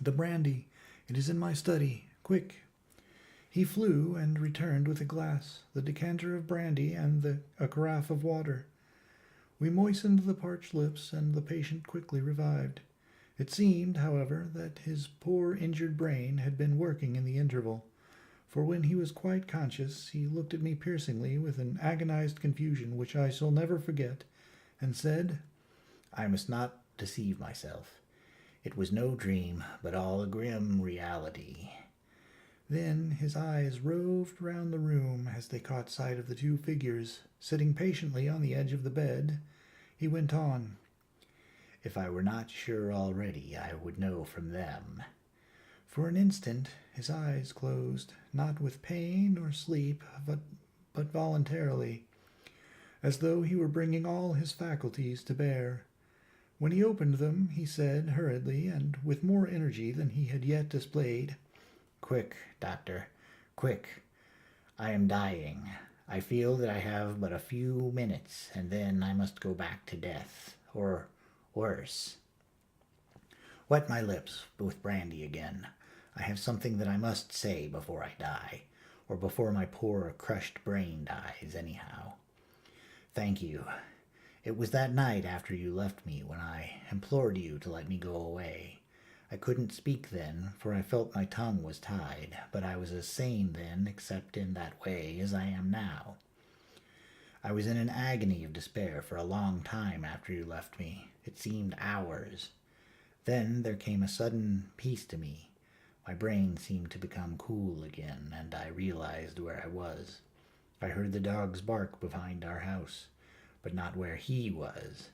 "The brandy. It is in my study. Quick." He flew and returned with a glass, the decanter of brandy, and a carafe of water. We moistened the parched lips, and the patient quickly revived. It seemed, however, that his poor injured brain had been working in the interval, for when he was quite conscious he looked at me piercingly with an agonized confusion which I shall never forget, and said, "I must not deceive myself. It was no dream, but all a grim reality." Then his eyes roved round the room as they caught sight of the two figures sitting patiently on the edge of the bed. He went on, "If I were not sure already, I would know from them." For an instant his eyes closed, not with pain or sleep, but voluntarily, as though he were bringing all his faculties to bear. When he opened them, he said hurriedly, and with more energy than he had yet displayed, "Quick, doctor, quick. I am dying. I feel that I have but a few minutes, and then I must go back to death, or worse. Wet my lips with brandy again. I have something that I must say before I die, or before my poor crushed brain dies, anyhow. Thank you. It was that night after you left me when I implored you to let me go away. I couldn't speak then, for I felt my tongue was tied, but I was as sane then, except in that way, as I am now. I was in an agony of despair for a long time after you left me. It seemed hours. Then there came a sudden peace to me. My brain seemed to become cool again, and I realized where I was. I heard the dogs bark behind our house, but not where he was."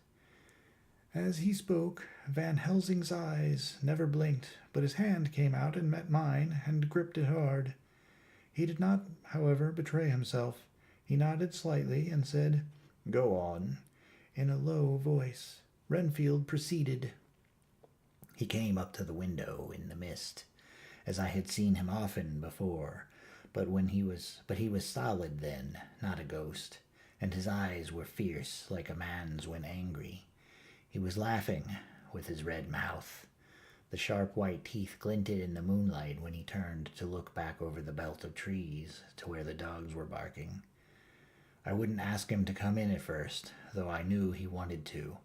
As he spoke, Van Helsing's eyes never blinked, but his hand came out and met mine and gripped it hard. He did not, however, betray himself. He nodded slightly and said, "Go on." in a low voice. Renfield proceeded. He came up to the window in the mist, as I had seen him often before, but he was solid then, not a ghost, and his eyes were fierce like a man's when angry. He was laughing with his red mouth. The sharp white teeth glinted in the moonlight when he turned to look back over the belt of trees to where the dogs were barking. I wouldn't ask him to come in at first, though I knew he wanted to,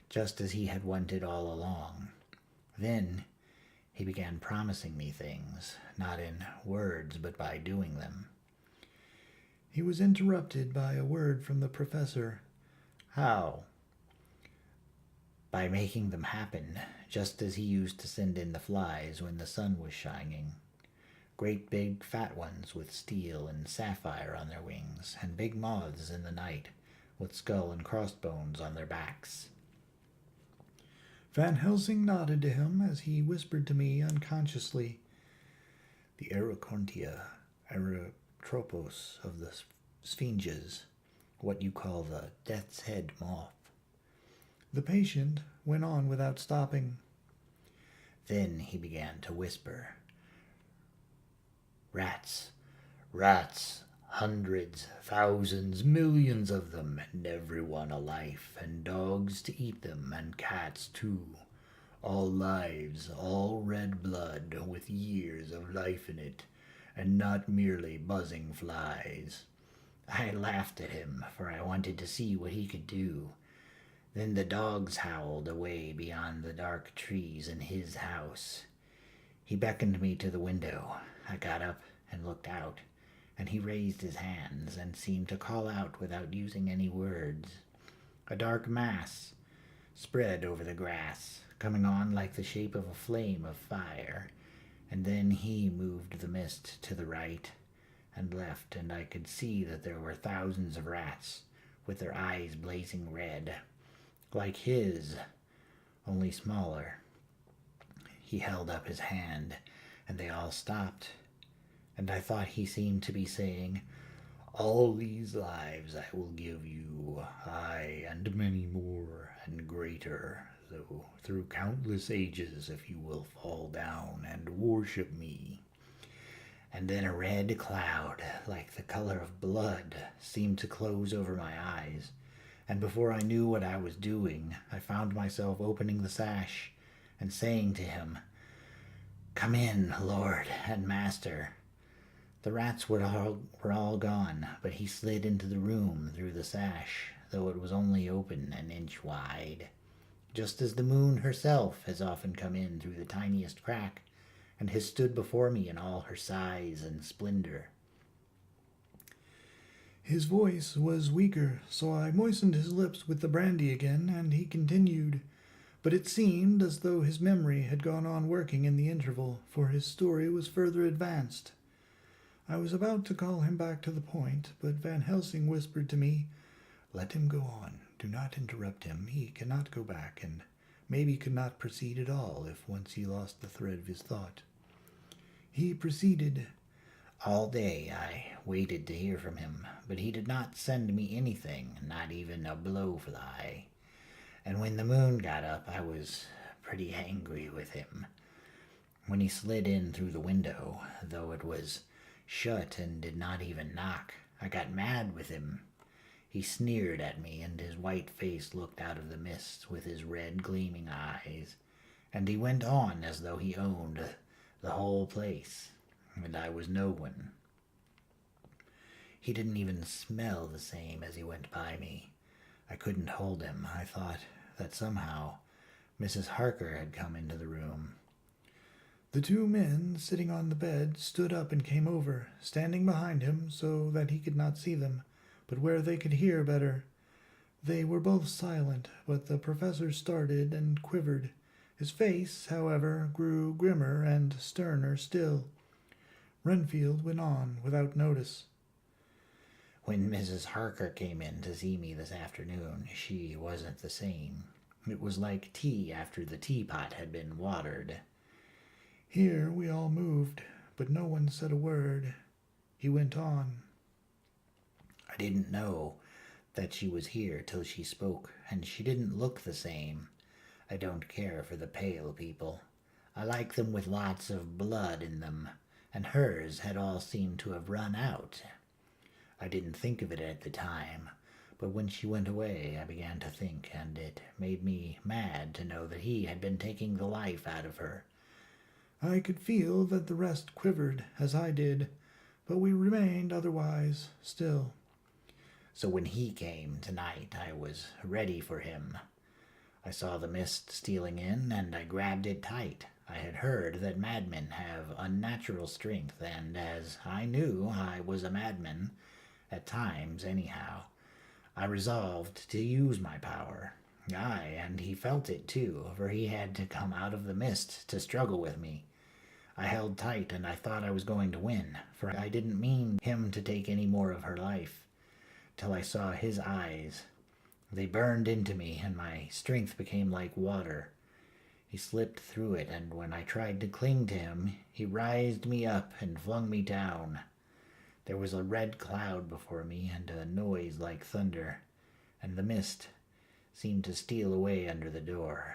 just as he had wanted all along. Then he began promising me things, not in words but by doing them. He was interrupted by a word from the professor. "How?" "By making them happen, just as he used to send in the flies when the sun was shining. Great big fat ones with steel and sapphire on their wings, and big moths in the night with skull and crossbones on their backs." Van Helsing nodded to him as he whispered to me unconsciously, "The Aerocontia aerotropos of the sphinges, what you call the death's head moth." The patient went on without stopping. Then he began to whisper, "Rats, rats, hundreds, thousands, millions of them, and every one a life, and dogs to eat them, and cats too. All lives, all red blood, with years of life in it, and not merely buzzing flies." I laughed at him, for I wanted to see what he could do. Then the dogs howled away beyond the dark trees in his house. He beckoned me to the window. I got up and looked out, and he raised his hands and seemed to call out without using any words. A dark mass spread over the grass, coming on like the shape of a flame of fire, and then he moved the mist to the right and left, and I could see that there were thousands of rats with their eyes blazing red, like his, only smaller. He held up his hand, and they all stopped, and I thought he seemed to be saying, "All these lives I will give you, aye, and many more, and greater, though through countless ages, if you will fall down and worship me." And then a red cloud, like the color of blood, seemed to close over my eyes, and before I knew what I was doing, I found myself opening the sash and saying to him, "Come in, Lord and Master." The rats were all gone, but he slid into the room through the sash, though it was only open an inch wide, just as the moon herself has often come in through the tiniest crack, and has stood before me in all her size and splendor. His voice was weaker, so I moistened his lips with the brandy again, and he continued. But it seemed as though his memory had gone on working in the interval, for his story was further advanced. I was about to call him back to the point, but Van Helsing whispered to me, "Let him go on. Do not interrupt him. He cannot go back, and maybe could not proceed at all if once he lost the thread of his thought." He proceeded. All day I waited to hear from him, but he did not send me anything, not even a blowfly. And when the moon got up, I was pretty angry with him. When he slid in through the window, though it was shut and did not even knock, I got mad with him. He sneered at me, and his white face looked out of the mist with his red gleaming eyes, and he went on as though he owned the whole place, and I was no one. He didn't even smell the same as he went by me. I couldn't hold him. I thought that somehow Mrs. Harker had come into the room. The two men sitting on the bed stood up and came over, standing behind him so that he could not see them, but where they could hear better. They were both silent, but the professor started and quivered. His face, however, grew grimmer and sterner still. Renfield went on without notice. When Mrs. Harker came in to see me this afternoon, she wasn't the same. It was like tea after the teapot had been watered. Here we all moved, but no one said a word. He went on. I didn't know that she was here till she spoke, and she didn't look the same. I don't care for the pale people. I like them with lots of blood in them, and hers had all seemed to have run out. I didn't think of it at the time, but when she went away I began to think, and it made me mad to know that he had been taking the life out of her. I could feel that the rest quivered, as I did, but we remained otherwise still. So when he came tonight, I was ready for him. I saw the mist stealing in, and I grabbed it tight. I had heard that madmen have unnatural strength, and as I knew I was a madman, at times anyhow, I resolved to use my power. Aye, and he felt it too, for he had to come out of the mist to struggle with me. I held tight, and I thought I was going to win, for I didn't mean him to take any more of her life, till I saw his eyes. They burned into me, and my strength became like water. He slipped through it, and when I tried to cling to him, he raised me up and flung me down. There was a red cloud before me, and a noise like thunder, and the mist seemed to steal away under the door.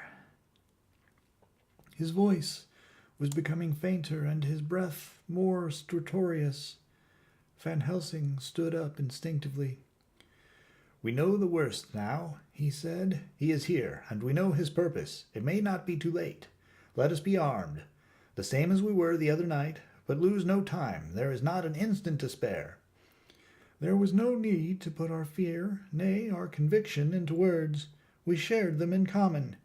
His voice was becoming fainter, and his breath more stertorous. Van Helsing stood up instinctively. "We know the worst now," he said. "He is here, and we know his purpose. It may not be too late. Let us be armed, the same as we were the other night, but lose no time. There is not an instant to spare." There was no need to put our fear, nay, our conviction, into words. We shared them in common.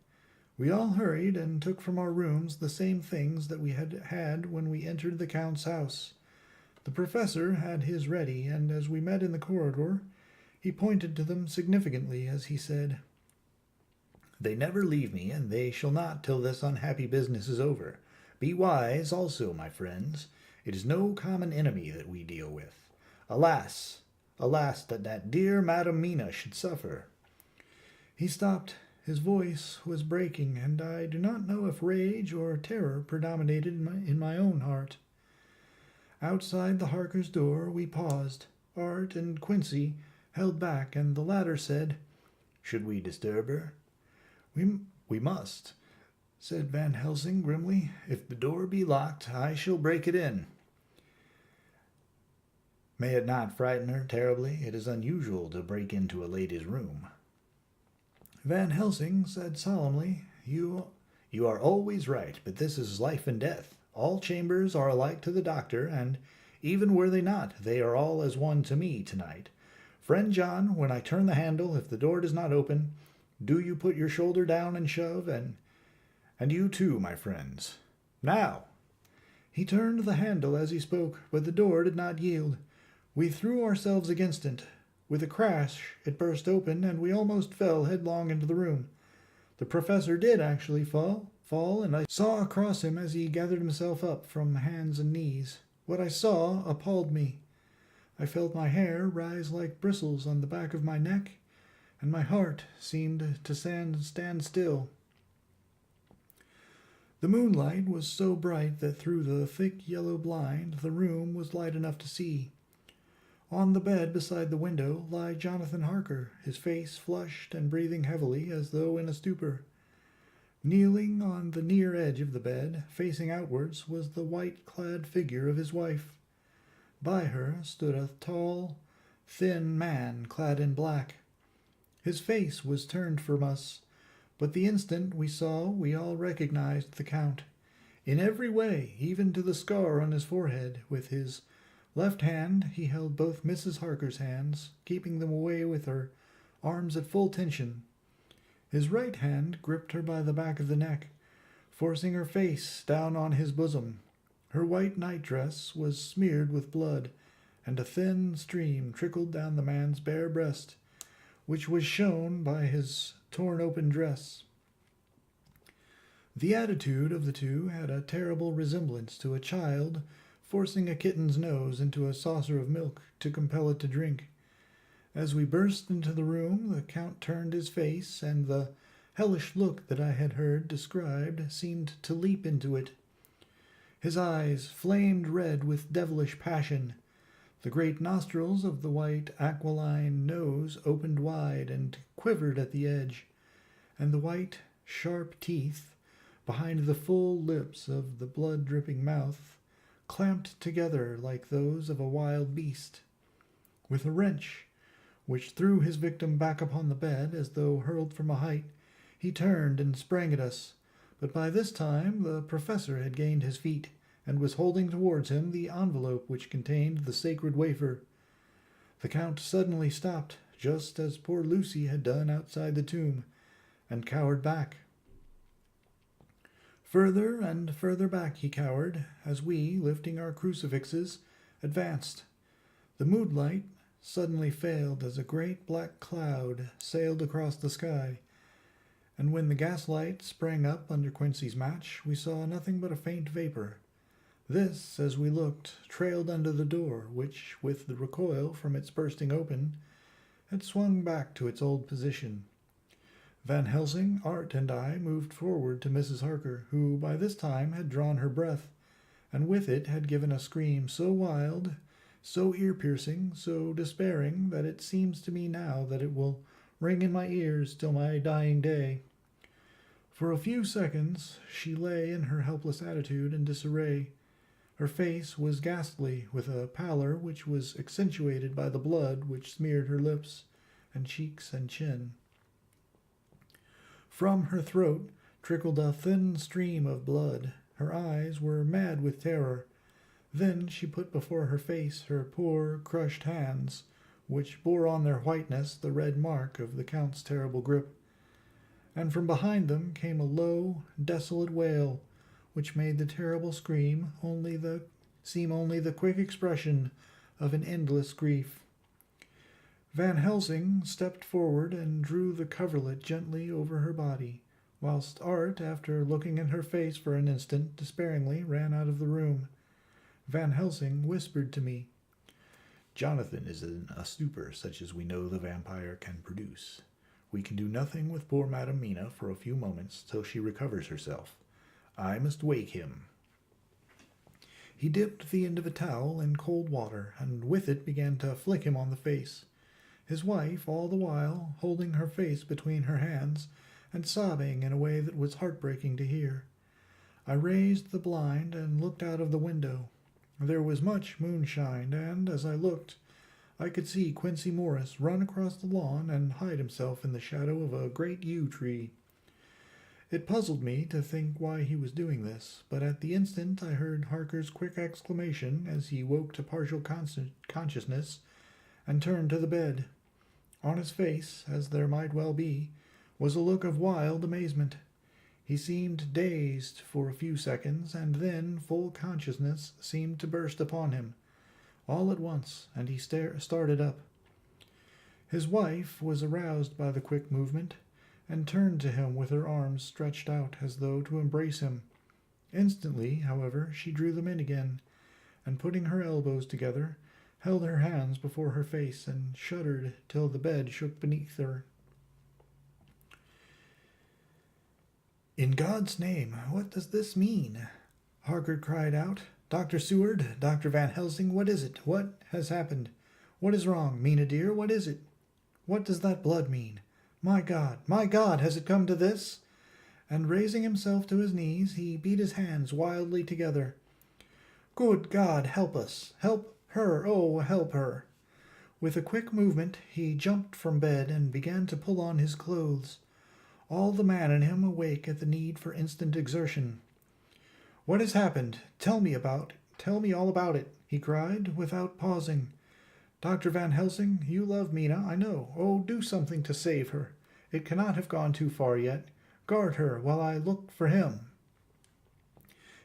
We all hurried and took from our rooms the same things that we had had when we entered the Count's house. The professor had his ready, and as we met in the corridor, he pointed to them significantly as he said, "They never leave me, and they shall not till this unhappy business is over. Be wise also, my friends. It is no common enemy that we deal with. Alas, alas, that that dear Madam Mina should suffer." He stopped. His voice was breaking, and I do not know if rage or terror predominated in my own heart. Outside the Harkers' door we paused. Art and Quincy held back, and the latter said, "Should we disturb her?" We must," said Van Helsing grimly. "If the door be locked, I shall break it in." "May it not frighten her terribly? It is unusual to break into a lady's room." Van Helsing said solemnly, You are always right, but this is life and death. All chambers are alike to the doctor, and Even were they not, they are all as one to me tonight. Friend John, when I turn the handle, if the door does not open, do you put your shoulder down and shove, and you too, my friends. Now!" He turned the handle as he spoke, but the door did not yield. We threw ourselves against it. With a crash, it burst open, and we almost fell headlong into the room. The professor did actually fall, and I saw across him as he gathered himself up from hands and knees. What I saw appalled me. I felt my hair rise like bristles on the back of my neck, and my heart seemed to stand still. The moonlight was so bright that through the thick yellow blind the room was light enough to see. On the bed beside the window lay Jonathan Harker, his face flushed and breathing heavily as though in a stupor. Kneeling on the near edge of the bed, facing outwards, was the white-clad figure of his wife. By her stood a tall, thin man clad in black. His face was turned from us, but the instant we saw, we all recognized the Count. In every way, even to the scar on his forehead, with his left hand he held both Mrs. Harker's hands, keeping them away with her arms at full tension. His right hand gripped her by the back of the neck, forcing her face down on his bosom. Her white nightdress was smeared with blood, and a thin stream trickled down the man's bare breast, which was shown by his torn open dress. The attitude of the two had a terrible resemblance to a child forcing a kitten's nose into a saucer of milk to compel it to drink. As we burst into the room, the Count turned his face, and the hellish look that I had heard described seemed to leap into it. His eyes flamed red with devilish passion. The great nostrils of the white aquiline nose opened wide and quivered at the edge, and the white, sharp teeth behind the full lips of the blood-dripping mouth clamped together like those of a wild beast. With a wrench, which threw his victim back upon the bed as though hurled from a height, he turned and sprang at us. But by this time the professor had gained his feet, and was holding towards him the envelope which contained the sacred wafer. The Count suddenly stopped, just as poor Lucy had done outside the tomb, and cowered back. Further and further back he cowered, as we, lifting our crucifixes, advanced. The moonlight suddenly failed as a great black cloud sailed across the sky, and when the gaslight sprang up under Quincy's match, we saw nothing but a faint vapor. This, as we looked, trailed under the door, which, with the recoil from its bursting open, had swung back to its old position. Van Helsing, Art, and I moved forward to Mrs. Harker, who by this time had drawn her breath, and with it had given a scream so wild, so ear-piercing, so despairing, that it seems to me now that it will ring in my ears till my dying day. For a few seconds she lay in her helpless attitude in disarray. Her face was ghastly, with a pallor which was accentuated by the blood which smeared her lips and cheeks and chin. From her throat trickled a thin stream of blood. Her eyes were mad with terror. Then she put before her face her poor, crushed hands, which bore on their whiteness the red mark of the Count's terrible grip. And from behind them came a low, desolate wail, which made the terrible scream seem only the quick expression of an endless grief. Van Helsing stepped forward and drew the coverlet gently over her body, whilst Art, after looking in her face for an instant despairingly, ran out of the room. Van Helsing whispered to me, "Jonathan is in a stupor such as we know the vampire can produce. We can do nothing with poor Madam Mina for a few moments till she recovers herself. I must wake him." He dipped the end of a towel in cold water, and with it began to flick him on the face. His wife, all the while, holding her face between her hands and sobbing in a way that was heartbreaking to hear. I raised the blind and looked out of the window. There was much moonshine, and as I looked, I could see Quincy Morris run across the lawn and hide himself in the shadow of a great yew tree. It puzzled me to think why he was doing this, but at the instant I heard Harker's quick exclamation as he woke to partial consciousness and turned to the bed. On his face, as there might well be, was a look of wild amazement. He seemed dazed for a few seconds, and then full consciousness seemed to burst upon him, all at once, and he started up. His wife was aroused by the quick movement, and turned to him with her arms stretched out as though to embrace him. Instantly, however, she drew them in again, and putting her elbows together, held her hands before her face and shuddered till the bed shook beneath her. "In God's name, what does this mean?" Harker cried out. "Dr. Seward, Dr. Van Helsing, what is it? What has happened? What is wrong? Mina dear, what is it? What does that blood mean? My God, has it come to this?" And raising himself to his knees, he beat his hands wildly together. "Good God, help us! Help her! Oh, help her!" With a quick movement, he jumped from bed and began to pull on his clothes, all the man in him awake at the need for instant exertion. "What has happened? Tell me all about it," he cried, without pausing. "Dr. Van Helsing, you love Mina, I know. Oh, do something to save her. It cannot have gone too far yet. Guard her while I look for him."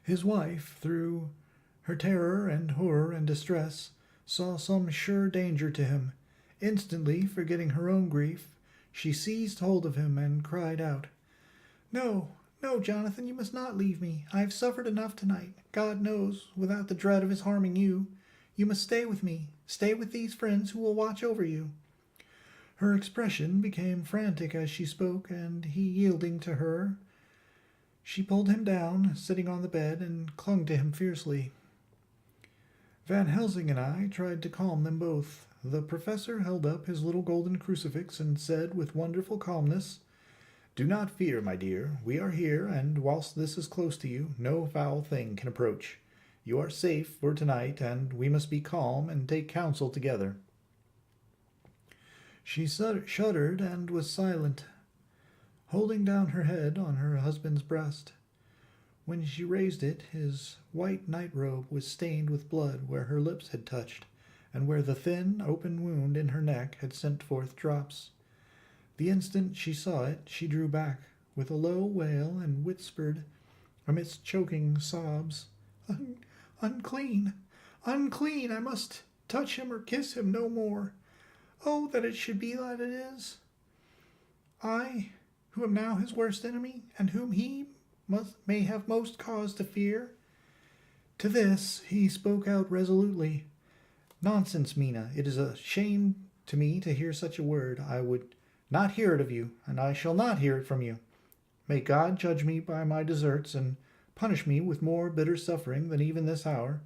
His wife, through her terror and horror and distress, saw some sure danger to him. Instantly, forgetting her own grief, she seized hold of him and cried out, "No, no, Jonathan, you must not leave me. I have suffered enough tonight, God knows, without the dread of his harming you. You must stay with me. Stay with these friends who will watch over you." Her expression became frantic as she spoke, and he yielding to her, she pulled him down, sitting on the bed, and clung to him fiercely. Van Helsing and I tried to calm them both. The professor held up his little golden crucifix and said with wonderful calmness, "Do not fear, my dear. We are here, and whilst this is close to you, no foul thing can approach. You are safe for tonight, and we must be calm and take counsel together." She shuddered and was silent, holding down her head on her husband's breast. When she raised it, his white night-robe was stained with blood where her lips had touched, and where the thin, open wound in her neck had sent forth drops. The instant she saw it, she drew back, with a low wail, and whispered, amidst choking sobs, "Unclean! Unclean! I must touch him or kiss him no more. Oh, that it should be that it is! I, who am now his worst enemy, and whom he may have most cause to fear." To this he spoke out resolutely. "Nonsense, Mina. It is a shame to me to hear such a word. I would not hear it of you, and I shall not hear it from you. May God judge me by my deserts, and punish me with more bitter suffering than even this hour.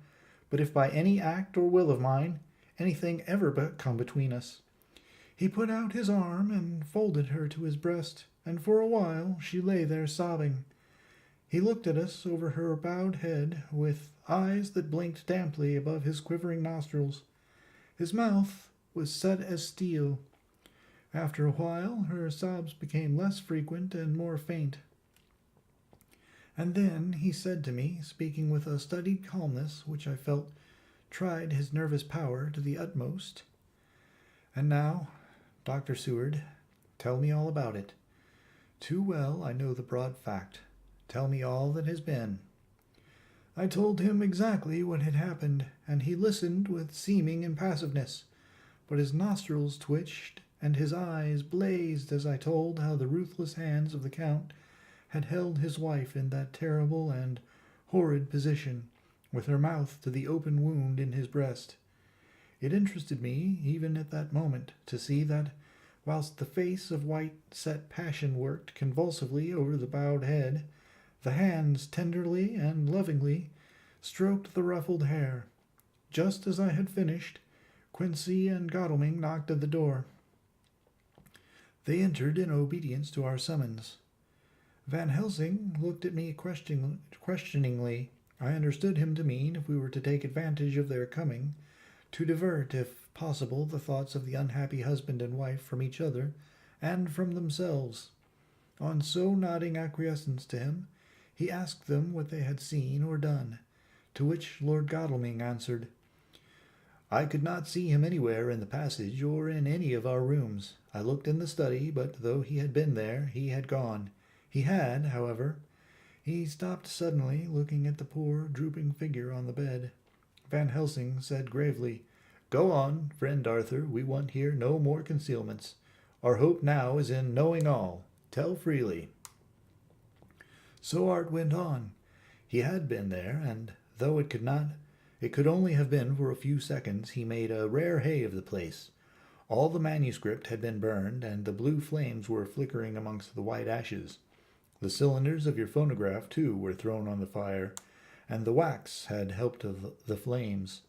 But if by any act or will of mine anything ever come between us—" He put out his arm and folded her to his breast, and for a while she lay there sobbing. He looked at us over her bowed head with eyes that blinked damply above his quivering nostrils. His mouth was set as steel. After a while her sobs became less frequent and more faint. And then he said to me, speaking with a studied calmness which I felt tried his nervous power to the utmost, "And now, Dr. Seward, tell me all about it. Too well I know the broad fact. Tell me all that has been." I told him exactly what had happened, and he listened with seeming impassiveness, but his nostrils twitched and his eyes blazed as I told how the ruthless hands of the Count had held his wife in that terrible and horrid position, with her mouth to the open wound in his breast. It interested me, even at that moment, to see that, whilst the face of white-set passion worked convulsively over the bowed head, the hands tenderly and lovingly stroked the ruffled hair. Just as I had finished, Quincy and Godalming knocked at the door. They entered in obedience to our summons. Van Helsing looked at me questioningly. I understood him to mean, if we were to take advantage of their coming, to divert, if possible, the thoughts of the unhappy husband and wife from each other and from themselves. On so nodding acquiescence to him, he asked them what they had seen or done, to which Lord Godalming answered, I could not see him anywhere in the passage or in any of our rooms. I looked in the study, but though he had been there, he had gone. He had, however. He stopped suddenly, looking at the poor, drooping figure on the bed. Van Helsing said gravely, Go on, friend Arthur, we want here no more concealments. Our hope now is in knowing all. Tell freely. So Art went on. He had been there, and though it could only have been for a few seconds, he made a rare hay of the place. All the manuscript had been burned, and the blue flames were flickering amongst the white ashes. The cylinders of your phonograph, too, were thrown on the fire, and the wax had helped of the flames.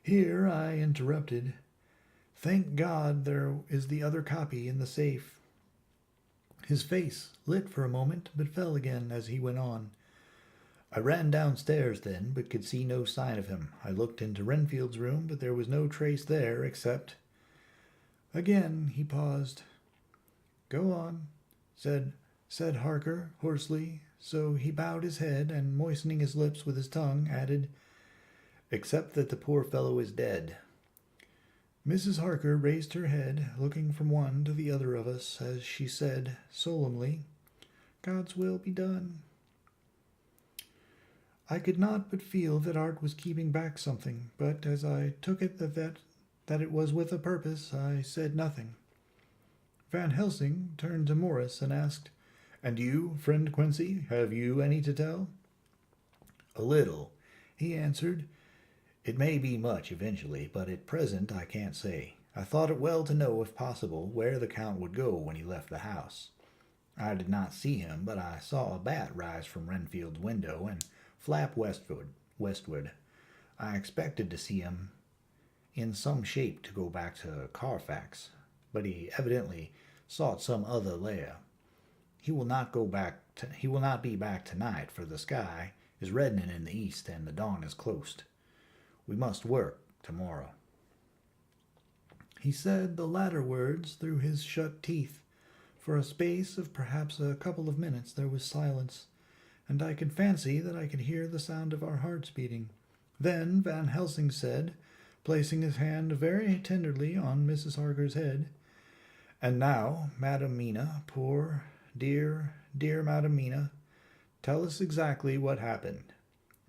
Here I interrupted. Thank God there is the other copy in the safe. His face lit for a moment, but fell again as he went on. I ran downstairs then, but could see no sign of him. I looked into Renfield's room, but there was no trace there except... Again he paused. Go on, said Harker hoarsely, so he bowed his head and, moistening his lips with his tongue, added, Except that the poor fellow is dead. Mrs. Harker raised her head, looking from one to the other of us, as she said solemnly, God's will be done. I could not but feel that Art was keeping back something, but as I took it that it was with a purpose, I said nothing. Van Helsing turned to Morris and asked, And you, friend Quincy, have you any to tell? A little, he answered. It may be much eventually, but at present I can't say. I thought it well to know, if possible, where the Count would go when he left the house. I did not see him, but I saw a bat rise from Renfield's window and flap westward. I expected to see him in some shape to go back to Carfax, but he evidently sought some other lair. He will not be back tonight, for the sky is reddening in the east and the dawn is close. We must work tomorrow. He said the latter words through his shut teeth. For a space of perhaps a couple of minutes there was silence, and I could fancy that I could hear the sound of our hearts beating. Then Van Helsing said, placing his hand very tenderly on Mrs. Harker's head, And now, Madam Mina, poor, dear, dear Madam Mina, tell us exactly what happened.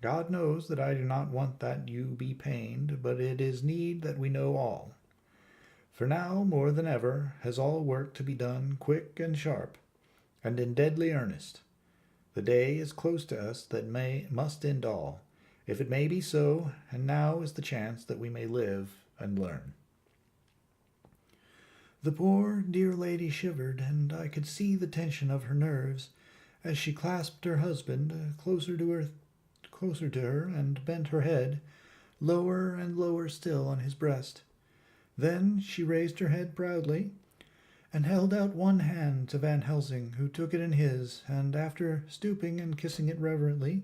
God knows that I do not want that you be pained, but it is need that we know all. For now, more than ever, has all work to be done quick and sharp, and in deadly earnest. The day is close to us that must end all, if it may be so, and now is the chance that we may live and learn. The poor, dear lady shivered, and I could see the tension of her nerves as she clasped her husband closer to her and bent her head lower and lower still on his breast. Then she raised her head proudly and held out one hand to Van Helsing, who took it in his, and after stooping and kissing it reverently,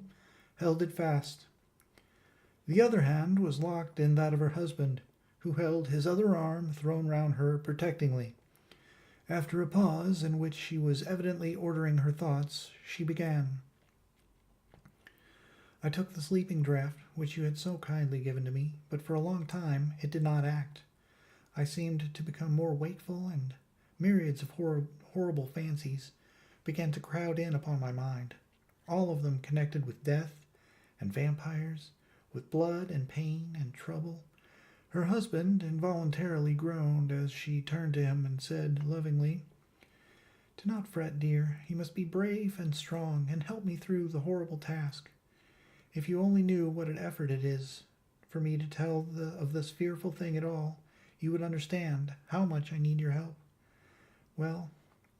held it fast. The other hand was locked in that of her husband, who held his other arm thrown round her protectingly. After a pause, in which she was evidently ordering her thoughts, she began. I took the sleeping draught which you had so kindly given to me, but for a long time it did not act. I seemed to become more wakeful, and myriads of horrible fancies began to crowd in upon my mind, all of them connected with death and vampires, with blood and pain and trouble. Her husband involuntarily groaned as she turned to him and said lovingly, Do not fret, dear. You must be brave and strong and help me through the horrible task. If you only knew what an effort it is for me to tell of this fearful thing at all, you would understand how much I need your help. Well,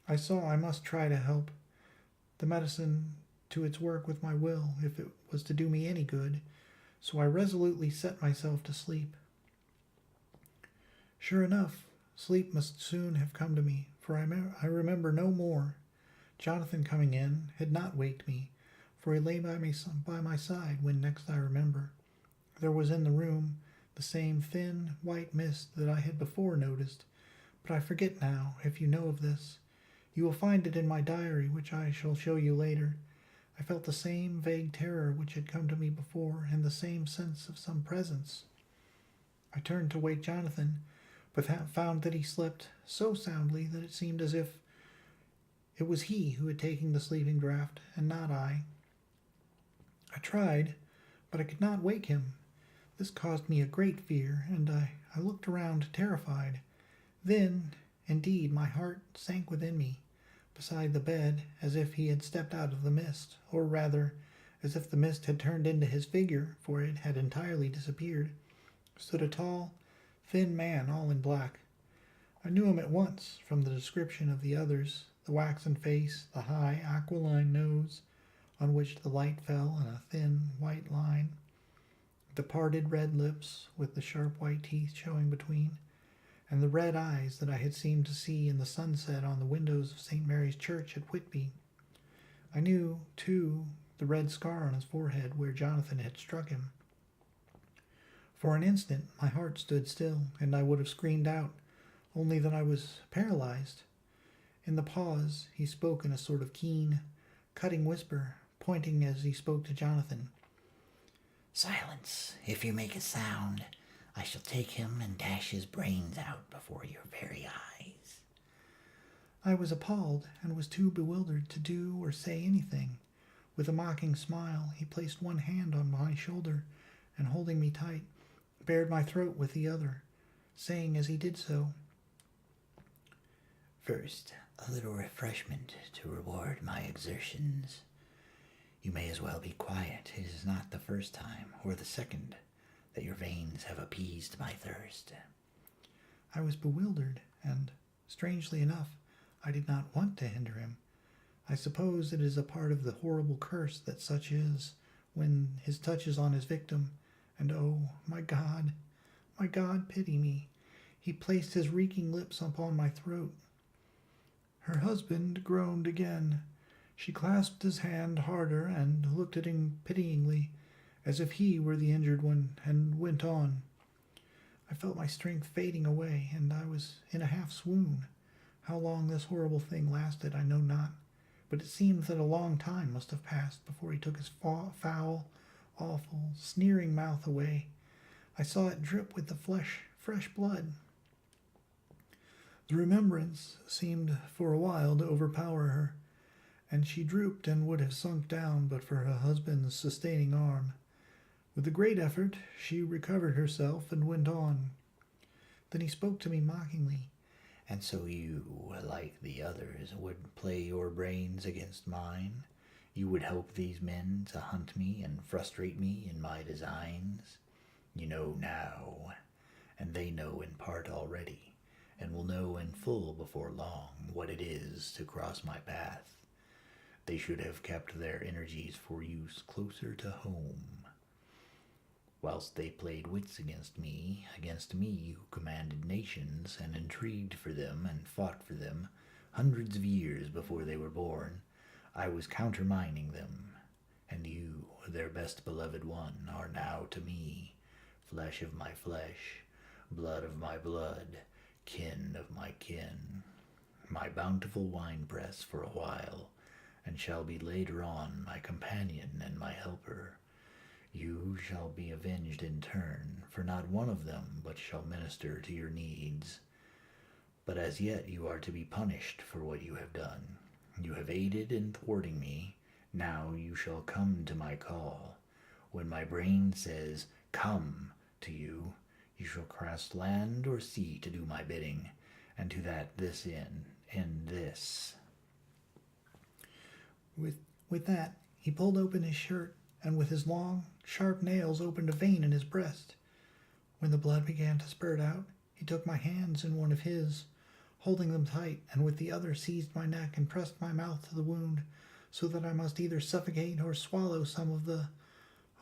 I saw I must try to help the medicine to its work with my will, if it was to do me any good, so I resolutely set myself to sleep. Sure enough, sleep must soon have come to me, for I remember no more. Jonathan coming in had not waked me, for he lay by my side when next I remember. There was in the room the same thin, white mist that I had before noticed, but I forget now, if you know of this. You will find it in my diary, which I shall show you later. I felt the same vague terror which had come to me before, and the same sense of some presence. I turned to wake Jonathan, but found that he slept so soundly that it seemed as if it was he who had taken the sleeping draught, and not I. I tried, but I could not wake him. This caused me a great fear, and I looked around terrified. Then, indeed, my heart sank within me. Beside the bed, as if he had stepped out of the mist, or rather, as if the mist had turned into his figure, for it had entirely disappeared, stood a tall, thin man all in black. I knew him at once from the description of the others, the waxen face, the high, aquiline nose, on which the light fell in a thin, white line, the parted red lips with the sharp white teeth showing between, and the red eyes that I had seemed to see in the sunset on the windows of St. Mary's Church at Whitby. I knew, too, the red scar on his forehead where Jonathan had struck him. For an instant my heart stood still, and I would have screamed out, only that I was paralyzed. In the pause he spoke in a sort of keen, cutting whisper, pointing as he spoke to Jonathan. "Silence! If you make a sound, I shall take him and dash his brains out before your very eyes." I was appalled, and was too bewildered to do or say anything. With a mocking smile, he placed one hand on my shoulder, and holding me tight, bared my throat with the other, saying as he did so, "First, a little refreshment to reward my exertions. You may as well be quiet. It is not the first time, or the second, that your veins have appeased my thirst." I was bewildered, and, strangely enough, I did not want to hinder him. I suppose it is a part of the horrible curse that such is, when his touch is on his victim, and oh, my God, pity me. He placed his reeking lips upon my throat. Her husband groaned again. She clasped his hand harder and looked at him pityingly, as if he were the injured one, and went on. I felt my strength fading away, and I was in a half swoon. How long this horrible thing lasted I know not, but it seemed that a long time must have passed before he took his foul, awful, sneering mouth away. I saw it drip with the fresh blood. The remembrance seemed for a while to overpower her, and she drooped and would have sunk down but for her husband's sustaining arm. With a great effort she recovered herself and went on. Then he spoke to me mockingly. "And so you, like the others, would play your brains against mine? You would help these men to hunt me and frustrate me in my designs? You know now, and they know in part already, and will know in full before long what it is to cross my path. They should have kept their energies for use closer to home. Whilst they played wits against me who commanded nations, and intrigued for them and fought for them hundreds of years before they were born, I was countermining them, and you, their best beloved one, are now to me flesh of my flesh, blood of my blood, kin of my kin, my bountiful winepress for a while, and shall be later on my companion and my helper. You shall be avenged in turn, for not one of them but shall minister to your needs. But as yet you are to be punished for what you have done. You have aided in thwarting me. Now you shall come to my call. When my brain says, 'Come,' to you, you shall cross land or sea to do my bidding, and to that this end this." With that, he pulled open his shirt, and with his long, sharp nails opened a vein in his breast. When the blood began to spurt out, he took my hands in one of his, holding them tight, and with the other seized my neck and pressed my mouth to the wound, so that I must either suffocate or swallow some of the...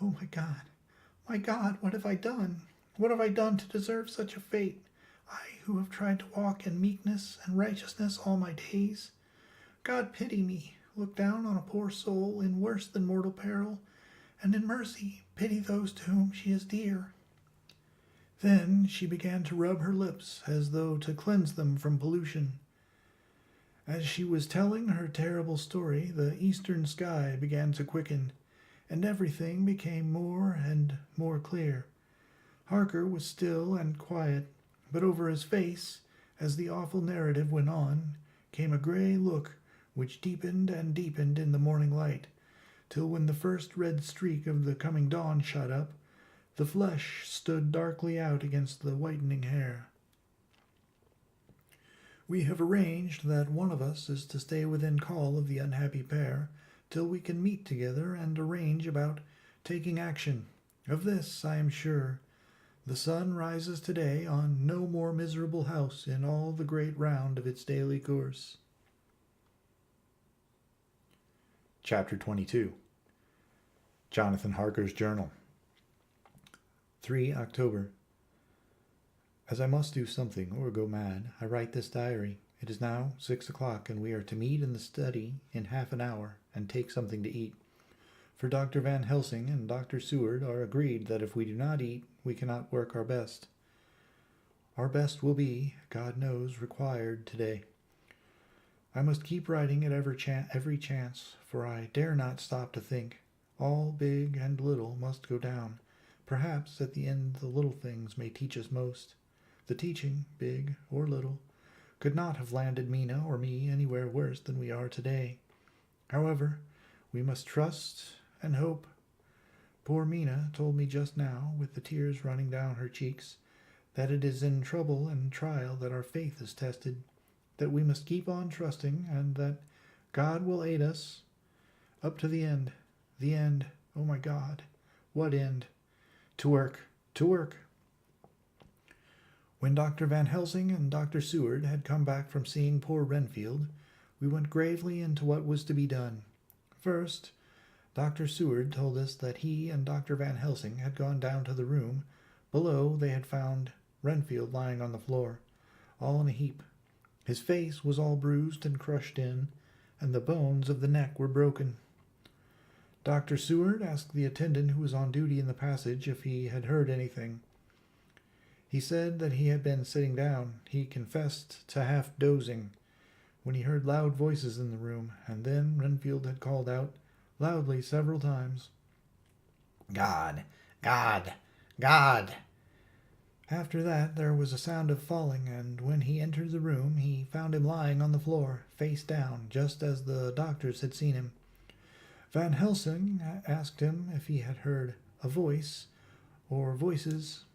Oh, my God, what have I done? What have I done to deserve such a fate? I, who have tried to walk in meekness and righteousness all my days. God, pity me. Look down on a poor soul in worse than mortal peril, and in mercy pity those to whom she is dear." Then she began to rub her lips as though to cleanse them from pollution. As she was telling her terrible story, the eastern sky began to quicken, and everything became more and more clear. Harker was still and quiet, but over his face, as the awful narrative went on, came a gray look which deepened and deepened in the morning light, till when the first red streak of the coming dawn shot up, the flesh stood darkly out against the whitening hair. We have arranged that one of us is to stay within call of the unhappy pair till we can meet together and arrange about taking action. Of this I am sure. The sun rises today on no more miserable house in all the great round of its daily course. Chapter 22. Jonathan Harker's Journal. 3 October. As I must do something or go mad, I write this diary. It is now 6 o'clock, and we are to meet in the study in half an hour and take something to eat. For Dr. Van Helsing and Dr. Seward are agreed that if we do not eat, we cannot work our best. Our best will be, God knows, required today. I must keep writing at every chance, for I dare not stop to think. All big and little must go down. Perhaps at the end the little things may teach us most. The teaching, big or little, could not have landed Mina or me anywhere worse than we are today. However, we must trust and hope. Poor Mina told me just now, with the tears running down her cheeks, that it is in trouble and trial that our faith is tested, that we must keep on trusting, and that God will aid us up to the end. The end. Oh my God. What end? To work. To work. When Dr. Van Helsing and Dr. Seward had come back from seeing poor Renfield, we went gravely into what was to be done. First, Dr. Seward told us that he and Dr. Van Helsing had gone down to the room. Below they had found Renfield lying on the floor, all in a heap. His face was all bruised and crushed in, and the bones of the neck were broken. Dr. Seward asked the attendant who was on duty in the passage if he had heard anything. He said that he had been sitting down. He confessed to half dozing when he heard loud voices in the room, and then Renfield had called out loudly several times, God, God, God. After that there was a sound of falling, and when he entered the room he found him lying on the floor, face down, just as the doctors had seen him. Van Helsing asked him if he had heard a voice or voices,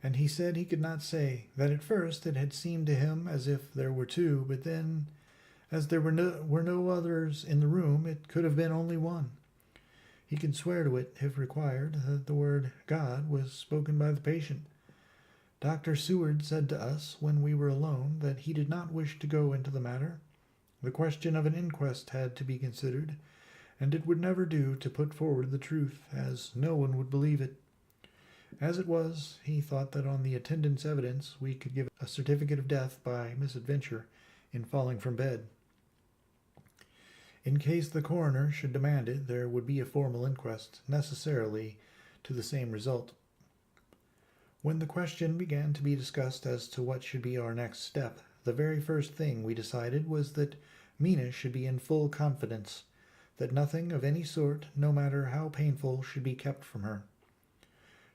and he said he could not say, that at first it had seemed to him as if there were two, but then, as there were no others in the room, it could have been only one. He could swear to it, if required, that the word God was spoken by the patient. Dr. Seward said to us, when we were alone, that he did not wish to go into the matter. The question of an inquest had to be considered, and it would never do to put forward the truth, as no one would believe it. As it was, he thought that on the attendant's evidence we could give a certificate of death by misadventure in falling from bed. In case the coroner should demand it, there would be a formal inquest, necessarily to the same result. When the question began to be discussed as to what should be our next step, the very first thing we decided was that Mina should be in full confidence, that nothing of any sort, no matter how painful, should be kept from her.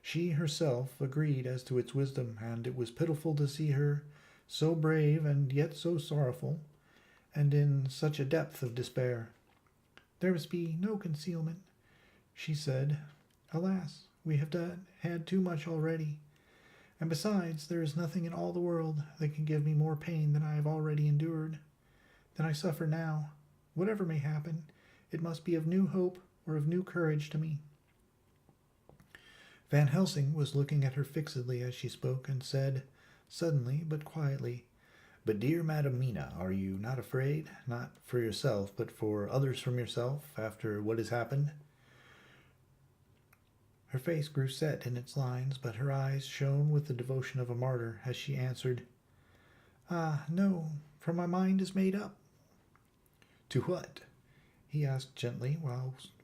She herself agreed as to its wisdom, and it was pitiful to see her so brave and yet so sorrowful, and in such a depth of despair. There must be no concealment, she said. Alas, we have had too much already, and besides, there is nothing in all the world that can give me more pain than I have already endured, than I suffer now. Whatever may happen, it must be of new hope or of new courage to me. Van Helsing was looking at her fixedly as she spoke, and said, suddenly but quietly, "But dear Madam Mina, are you not afraid, not for yourself, but for others from yourself, after what has happened?" Her face grew set in its lines, but her eyes shone with the devotion of a martyr as she answered, "Ah, no, for my mind is made up." "To what?" he asked gently,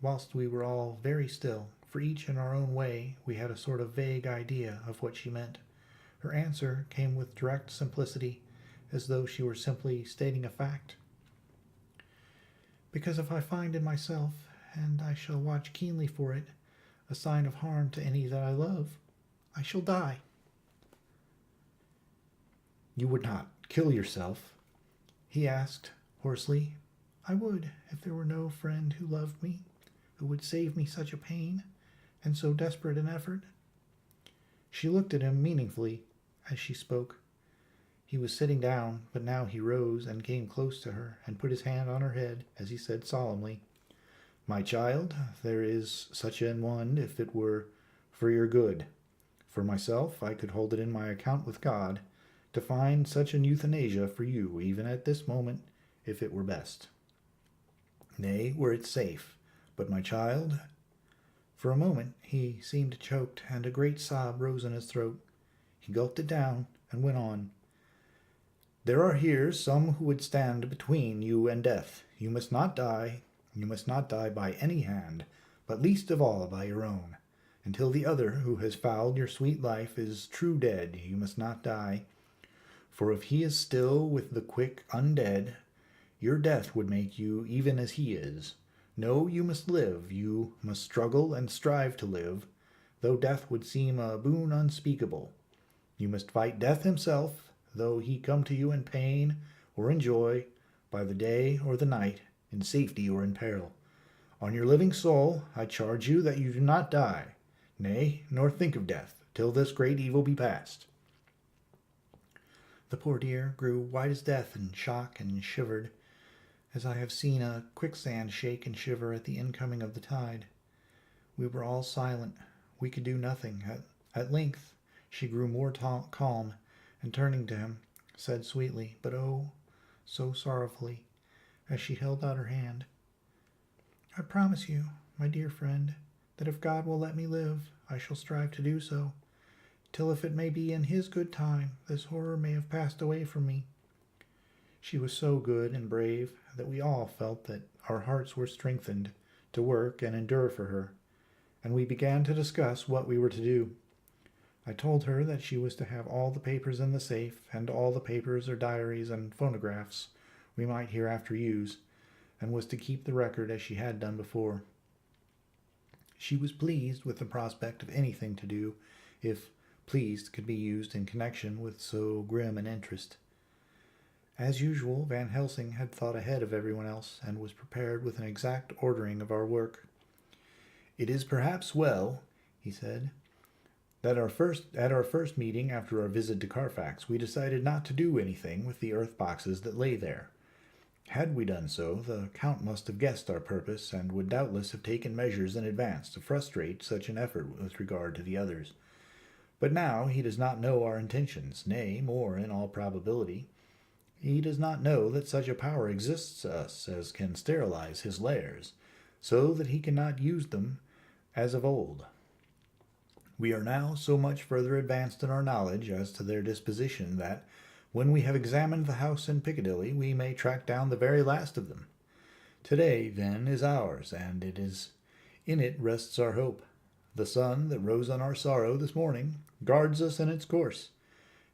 whilst we were all very still, for each in our own way we had a sort of vague idea of what she meant. Her answer came with direct simplicity, as though she were simply stating a fact. Because if I find in myself, and I shall watch keenly for it, a sign of harm to any that I love, I shall die. You would not kill yourself? He asked hoarsely. I would, if there were no friend who loved me, who would save me such a pain and so desperate an effort. She looked at him meaningfully as she spoke. He was sitting down, but now he rose and came close to her and put his hand on her head as he said solemnly, My child, there is such an one if it were for your good. For myself, I could hold it in my account with God to find such an euthanasia for you even at this moment if it were best. Nay, were it safe. But my child... For a moment he seemed choked, and a great sob rose in his throat. He gulped it down and went on. There are here some who would stand between you and death. You must not die. You must not die by any hand, but least of all by your own. Until the other who has fouled your sweet life is true dead, you must not die. For if he is still with the quick undead, your death would make you even as he is. No, you must live, you must struggle and strive to live, though death would seem a boon unspeakable. You must fight death himself, though he come to you in pain or in joy, by the day or the night, in safety or in peril. On your living soul, I charge you that you do not die, nay, nor think of death, till this great evil be past. The poor dear grew white as death in shock and shivered, as I have seen a quicksand shake and shiver at the incoming of the tide. We were all silent. We could do nothing. At length she grew more calm, and turning to him, said sweetly, but oh, so sorrowfully, as she held out her hand, I promise you, my dear friend, that if God will let me live, I shall strive to do so, till if it may be in his good time, this horror may have passed away from me. She was so good and brave that we all felt that our hearts were strengthened to work and endure for her, and we began to discuss what we were to do. I told her that she was to have all the papers in the safe, and all the papers or diaries and phonographs we might hereafter use, and was to keep the record as she had done before. She was pleased with the prospect of anything to do, if pleased could be used in connection with so grim an interest. As usual, Van Helsing had thought ahead of everyone else, and was prepared with an exact ordering of our work. It is perhaps well, he said, that at our first meeting after our visit to Carfax, we decided not to do anything with the earth boxes that lay there. Had we done so, the Count must have guessed our purpose, and would doubtless have taken measures in advance to frustrate such an effort with regard to the others. But now he does not know our intentions, nay, more in all probability, he does not know that such a power exists to us as can sterilize his lairs, so that he cannot use them as of old. We are now so much further advanced in our knowledge as to their disposition that, when we have examined the house in Piccadilly, we may track down the very last of them. Today, then, is ours, and in it rests our hope. The sun that rose on our sorrow this morning guards us in its course.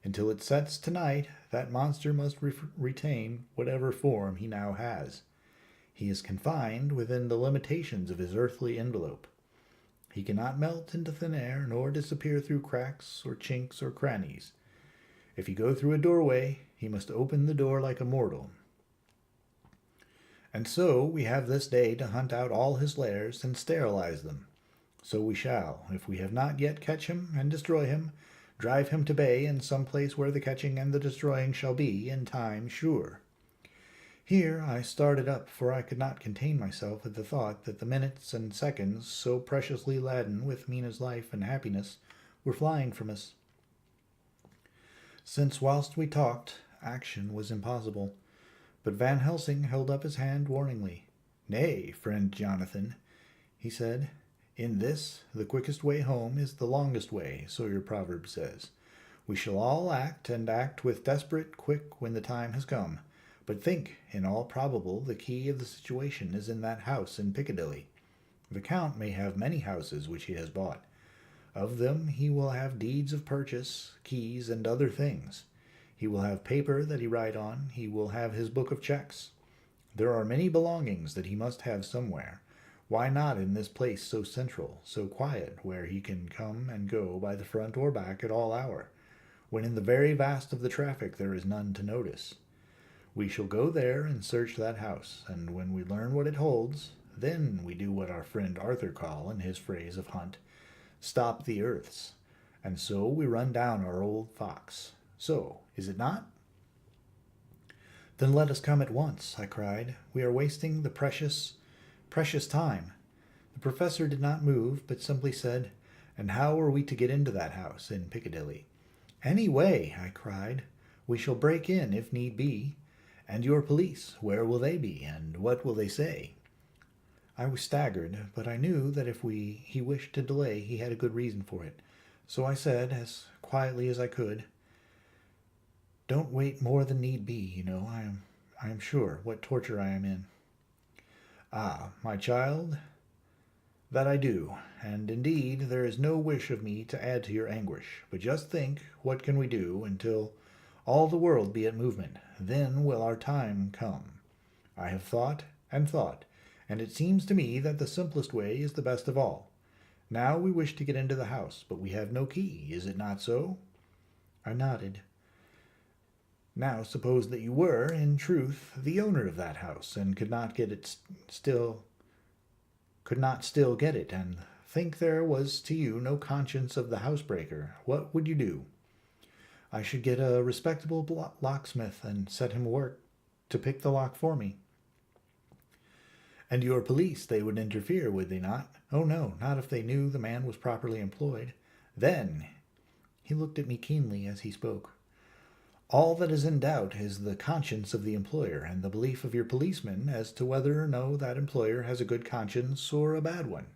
Until it sets tonight, that monster must retain whatever form he now has. He is confined within the limitations of his earthly envelope. He cannot melt into thin air, nor disappear through cracks or chinks or crannies. If he go through a doorway, he must open the door like a mortal. And so we have this day to hunt out all his lairs and sterilize them. So we shall, if we have not yet catch him and destroy him, drive him to bay in some place where the catching and the destroying shall be, in time sure. Here I started up, for I could not contain myself at the thought that the minutes and seconds, so preciously laden with Mina's life and happiness, were flying from us. Since whilst we talked, action was impossible, but Van Helsing held up his hand warningly. Nay, friend Jonathan, he said, in this, the quickest way home is the longest way, so your proverb says. We shall all act, and act with desperate quick when the time has come. But think, in all probable, the key of the situation is in that house in Piccadilly. The Count may have many houses which he has bought. Of them he will have deeds of purchase, keys, and other things. He will have paper that he write on. He will have his book of checks. There are many belongings that he must have somewhere. Why not in this place so central, so quiet, where he can come and go by the front or back at all hour, when in the very vast of the traffic there is none to notice? We shall go there and search that house, and when we learn what it holds, then we do what our friend Arthur call, in his phrase of hunt, stop the earths. And so we run down our old fox. So, is it not? Then let us come at once, I cried. We are wasting the precious time. The professor did not move, but simply said, "And how are we to get into that house in Piccadilly?" "Any way," I cried. "We shall break in if need be. And your police, where will they be, and what will they say?" I was staggered, but I knew that if he wished to delay, he had a good reason for it. So I said, as quietly as I could, "Don't wait more than need be, you know. I am sure what torture I am in." "Ah, my child, that I do, and indeed there is no wish of me to add to your anguish. But just think, what can we do until all the world be at movement? Then will our time come. I have thought and thought, and it seems to me that the simplest way is the best of all. Now we wish to get into the house, but we have no key. Is it not so?" I nodded. "Now suppose that you were, in truth, the owner of that house, and could not still get it, and think there was to you no conscience of the housebreaker. What would you do?" "I should get a respectable locksmith and set him work to pick the lock for me." "And your police, they would interfere, would they not?" "Oh no, not if they knew the man was properly employed." "Then," he looked at me keenly as he spoke, "all that is in doubt is the conscience of the employer, and the belief of your policeman as to whether or no that employer has a good conscience or a bad one.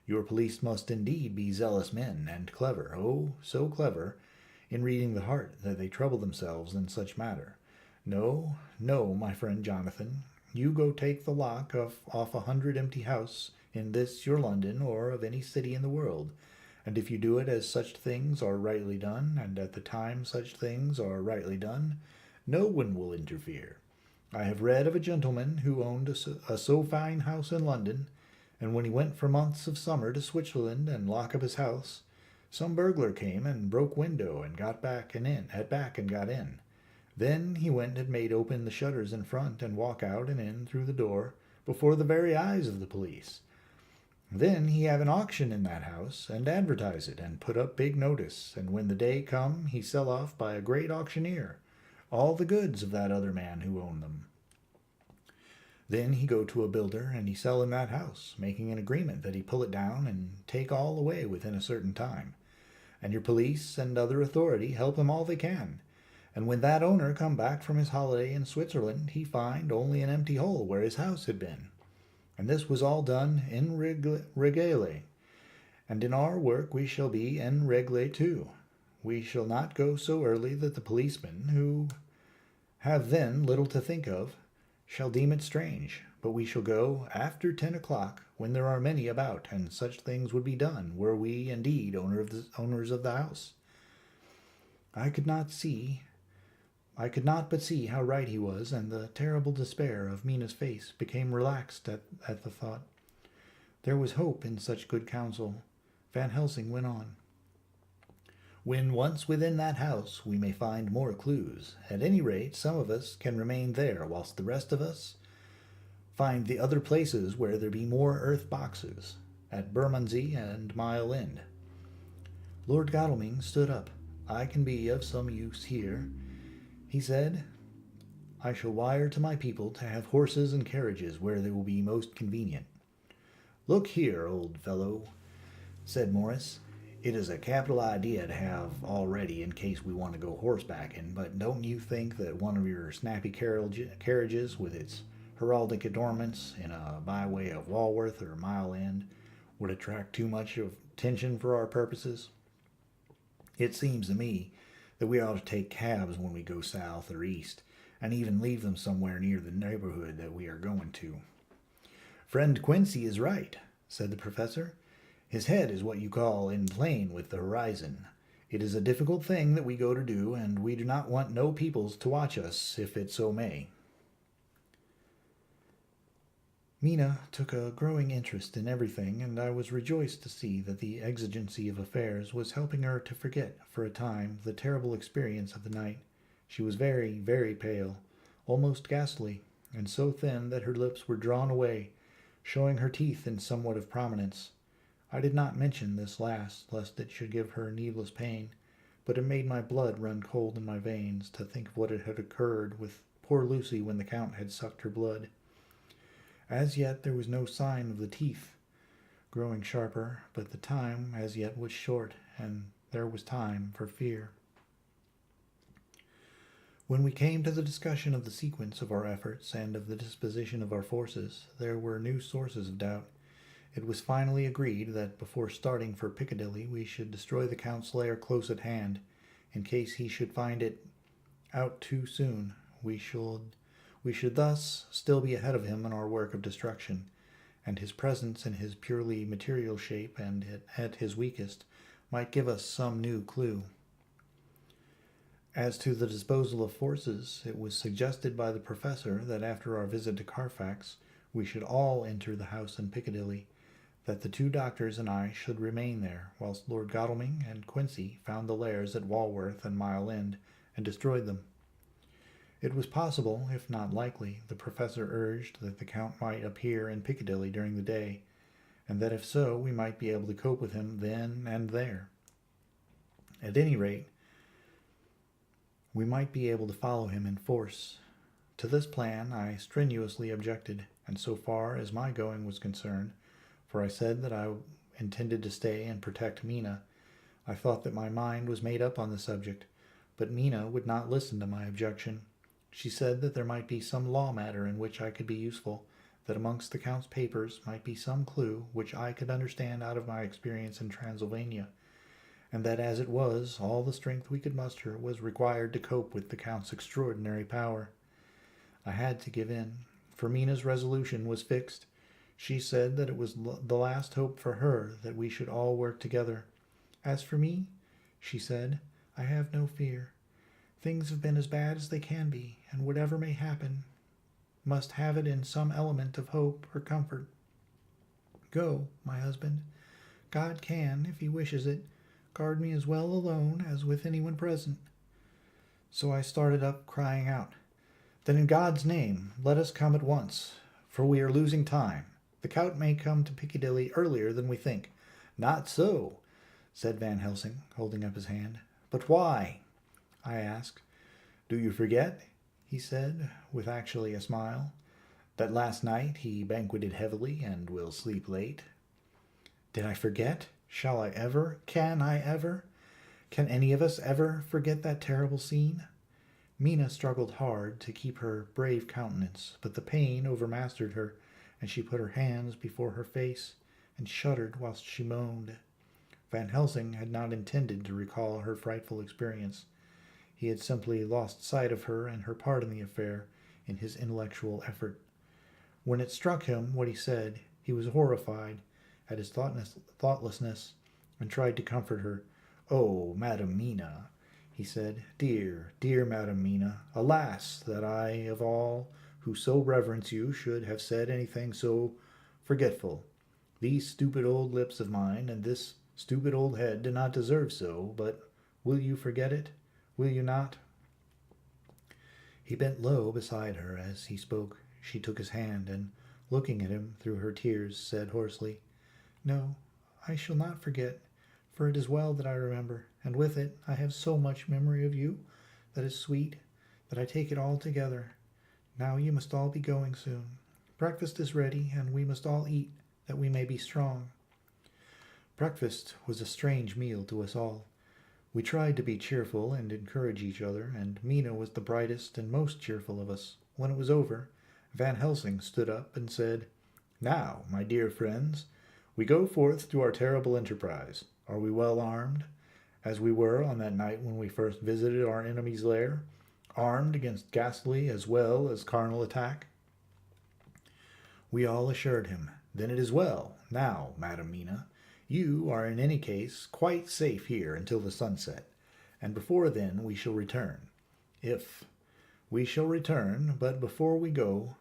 Your police must indeed be zealous men, and clever, oh, so clever, in reading the heart, that they trouble themselves in such matter. No, no, my friend Jonathan, you go take the lock off 100 empty house in this your London, or of any city in the world, and if you do it as such things are rightly done, and at the time such things are rightly done, no one will interfere. I have read of a gentleman who owned a so fine house in London, and when he went for months of summer to Switzerland and lock up his house, some burglar came and broke window and got back and got in. Then he went and made open the shutters in front and walk out and in through the door before the very eyes of the police. Then he have an auction in that house and advertise it and put up big notice, and when the day come he sell off by a great auctioneer all the goods of that other man who owned them. Then he go to a builder and he sell him that house, making an agreement that he pull it down and take all away within a certain time. And your police and other authority help him all they can. And when that owner come back from his holiday in Switzerland, he find only an empty hole where his house had been. And this was all done in regale. And in our work we shall be en regle too. We shall not go so early that the policemen, who have then little to think of, shall deem it strange, but we shall go after 10 o'clock, when there are many about, and such things would be done, were we indeed owners of the house." I could not but see how right he was, and the terrible despair of Mina's face became relaxed at the thought. There was hope in such good counsel. Van Helsing went on. "When once within that house, we may find more clues. At any rate, some of us can remain there, whilst the rest of us find the other places where there be more earth boxes, at Bermondsey and Mile End." Lord Godalming stood up. "I can be of some use here," he said. "I shall wire to my people to have horses and carriages where they will be most convenient." "Look here, old fellow," said Morris. "It is a capital idea to have all ready in case we want to go horsebacking, but don't you think that one of your snappy carriages with its heraldic adornments in a byway of Walworth or Mile End would attract too much of attention for our purposes? It seems to me that we ought to take cabs when we go south or east, and even leave them somewhere near the neighborhood that we are going to." "Friend Quincy is right," said the professor. "His head is what you call in plane with the horizon. It is a difficult thing that we go to do, and we do not want no peoples to watch us, if it so may. Mina took a growing interest in everything, and I was rejoiced to see that the exigency of affairs was helping her to forget, for a time, the terrible experience of the night. She was very, very pale, almost ghastly, and so thin that her lips were drawn away, showing her teeth in somewhat of prominence. I did not mention this last, lest it should give her needless pain, but it made my blood run cold in my veins to think of what had occurred with poor Lucy when the Count had sucked her blood. As yet there was no sign of the teeth growing sharper, but the time as yet was short, and there was time for fear. When we came to the discussion of the sequence of our efforts and of the disposition of our forces, there were new sources of doubt. It was finally agreed that before starting for Piccadilly we should destroy the Count's lair close at hand, in case he should find it out too soon. We should thus still be ahead of him in our work of destruction, and his presence in his purely material shape and at his weakest might give us some new clue. As to the disposal of forces, it was suggested by the professor that after our visit to Carfax we should all enter the house in Piccadilly, that the 2 doctors and I should remain there, whilst Lord Godalming and Quincy found the lairs at Walworth and Mile End and destroyed them. It was possible, if not likely, the professor urged, that the Count might appear in Piccadilly during the day, and that if so we might be able to cope with him then and there. At any rate, we might be able to follow him in force. To this plan I strenuously objected, and so far as my going was concerned, for I said that I intended to stay and protect Mina, I thought that my mind was made up on the subject, but Mina would not listen to my objection. She said that there might be some law matter in which I could be useful, that amongst the Count's papers might be some clue which I could understand out of my experience in Transylvania, and that as it was, all the strength we could muster was required to cope with the Count's extraordinary power. I had to give in, for Mina's resolution was fixed. She said that it was the last hope for her that we should all work together. As for me, she said, I have no fear. Things have been as bad as they can be, and whatever may happen must have it in some element of hope or comfort. Go, my husband. God can, if he wishes it, guard me as well alone as with anyone present. So I started up, crying out, Then in God's name, let us come at once, for we are losing time. The Count may come to Piccadilly earlier than we think. Not so, said Van Helsing, holding up his hand. But why? I asked. Do you forget, he said, with actually a smile, that last night he banqueted heavily and will sleep late? Did I forget? Shall I ever? Can I ever? Can any of us ever forget that terrible scene? Mina struggled hard to keep her brave countenance, but the pain overmastered her, and she put her hands before her face and shuddered whilst she moaned. Van Helsing had not intended to recall her frightful experience. He had simply lost sight of her and her part in the affair in his intellectual effort. When it struck him what he said, he was horrified at his thoughtlessness and tried to comfort her. Oh, Madam Mina, he said, dear, dear Madam Mina, alas, that I, of all who so reverence you, should have said anything so forgetful. These stupid old lips of mine and this stupid old head do not deserve so, but will you forget it? Will you not? He bent low beside her as he spoke. She took his hand and, looking at him through her tears, said hoarsely, No, I shall not forget, for it is well that I remember, and with it I have so much memory of you that is sweet, that I take it all together. Now you must all be going soon. Breakfast is ready, and we must all eat, that we may be strong. Breakfast was a strange meal to us all. We tried to be cheerful and encourage each other, and Mina was the brightest and most cheerful of us. When it was over, Van Helsing stood up and said, Now, my dear friends, we go forth to our terrible enterprise. Are we well armed, as we were on that night when we first visited our enemy's lair, armed against ghastly as well as carnal attack? We all assured him. Then it is well. Now, Madam Mina, You are in any case quite safe here until the sunset, and before then we shall return. If we shall return, but before we go,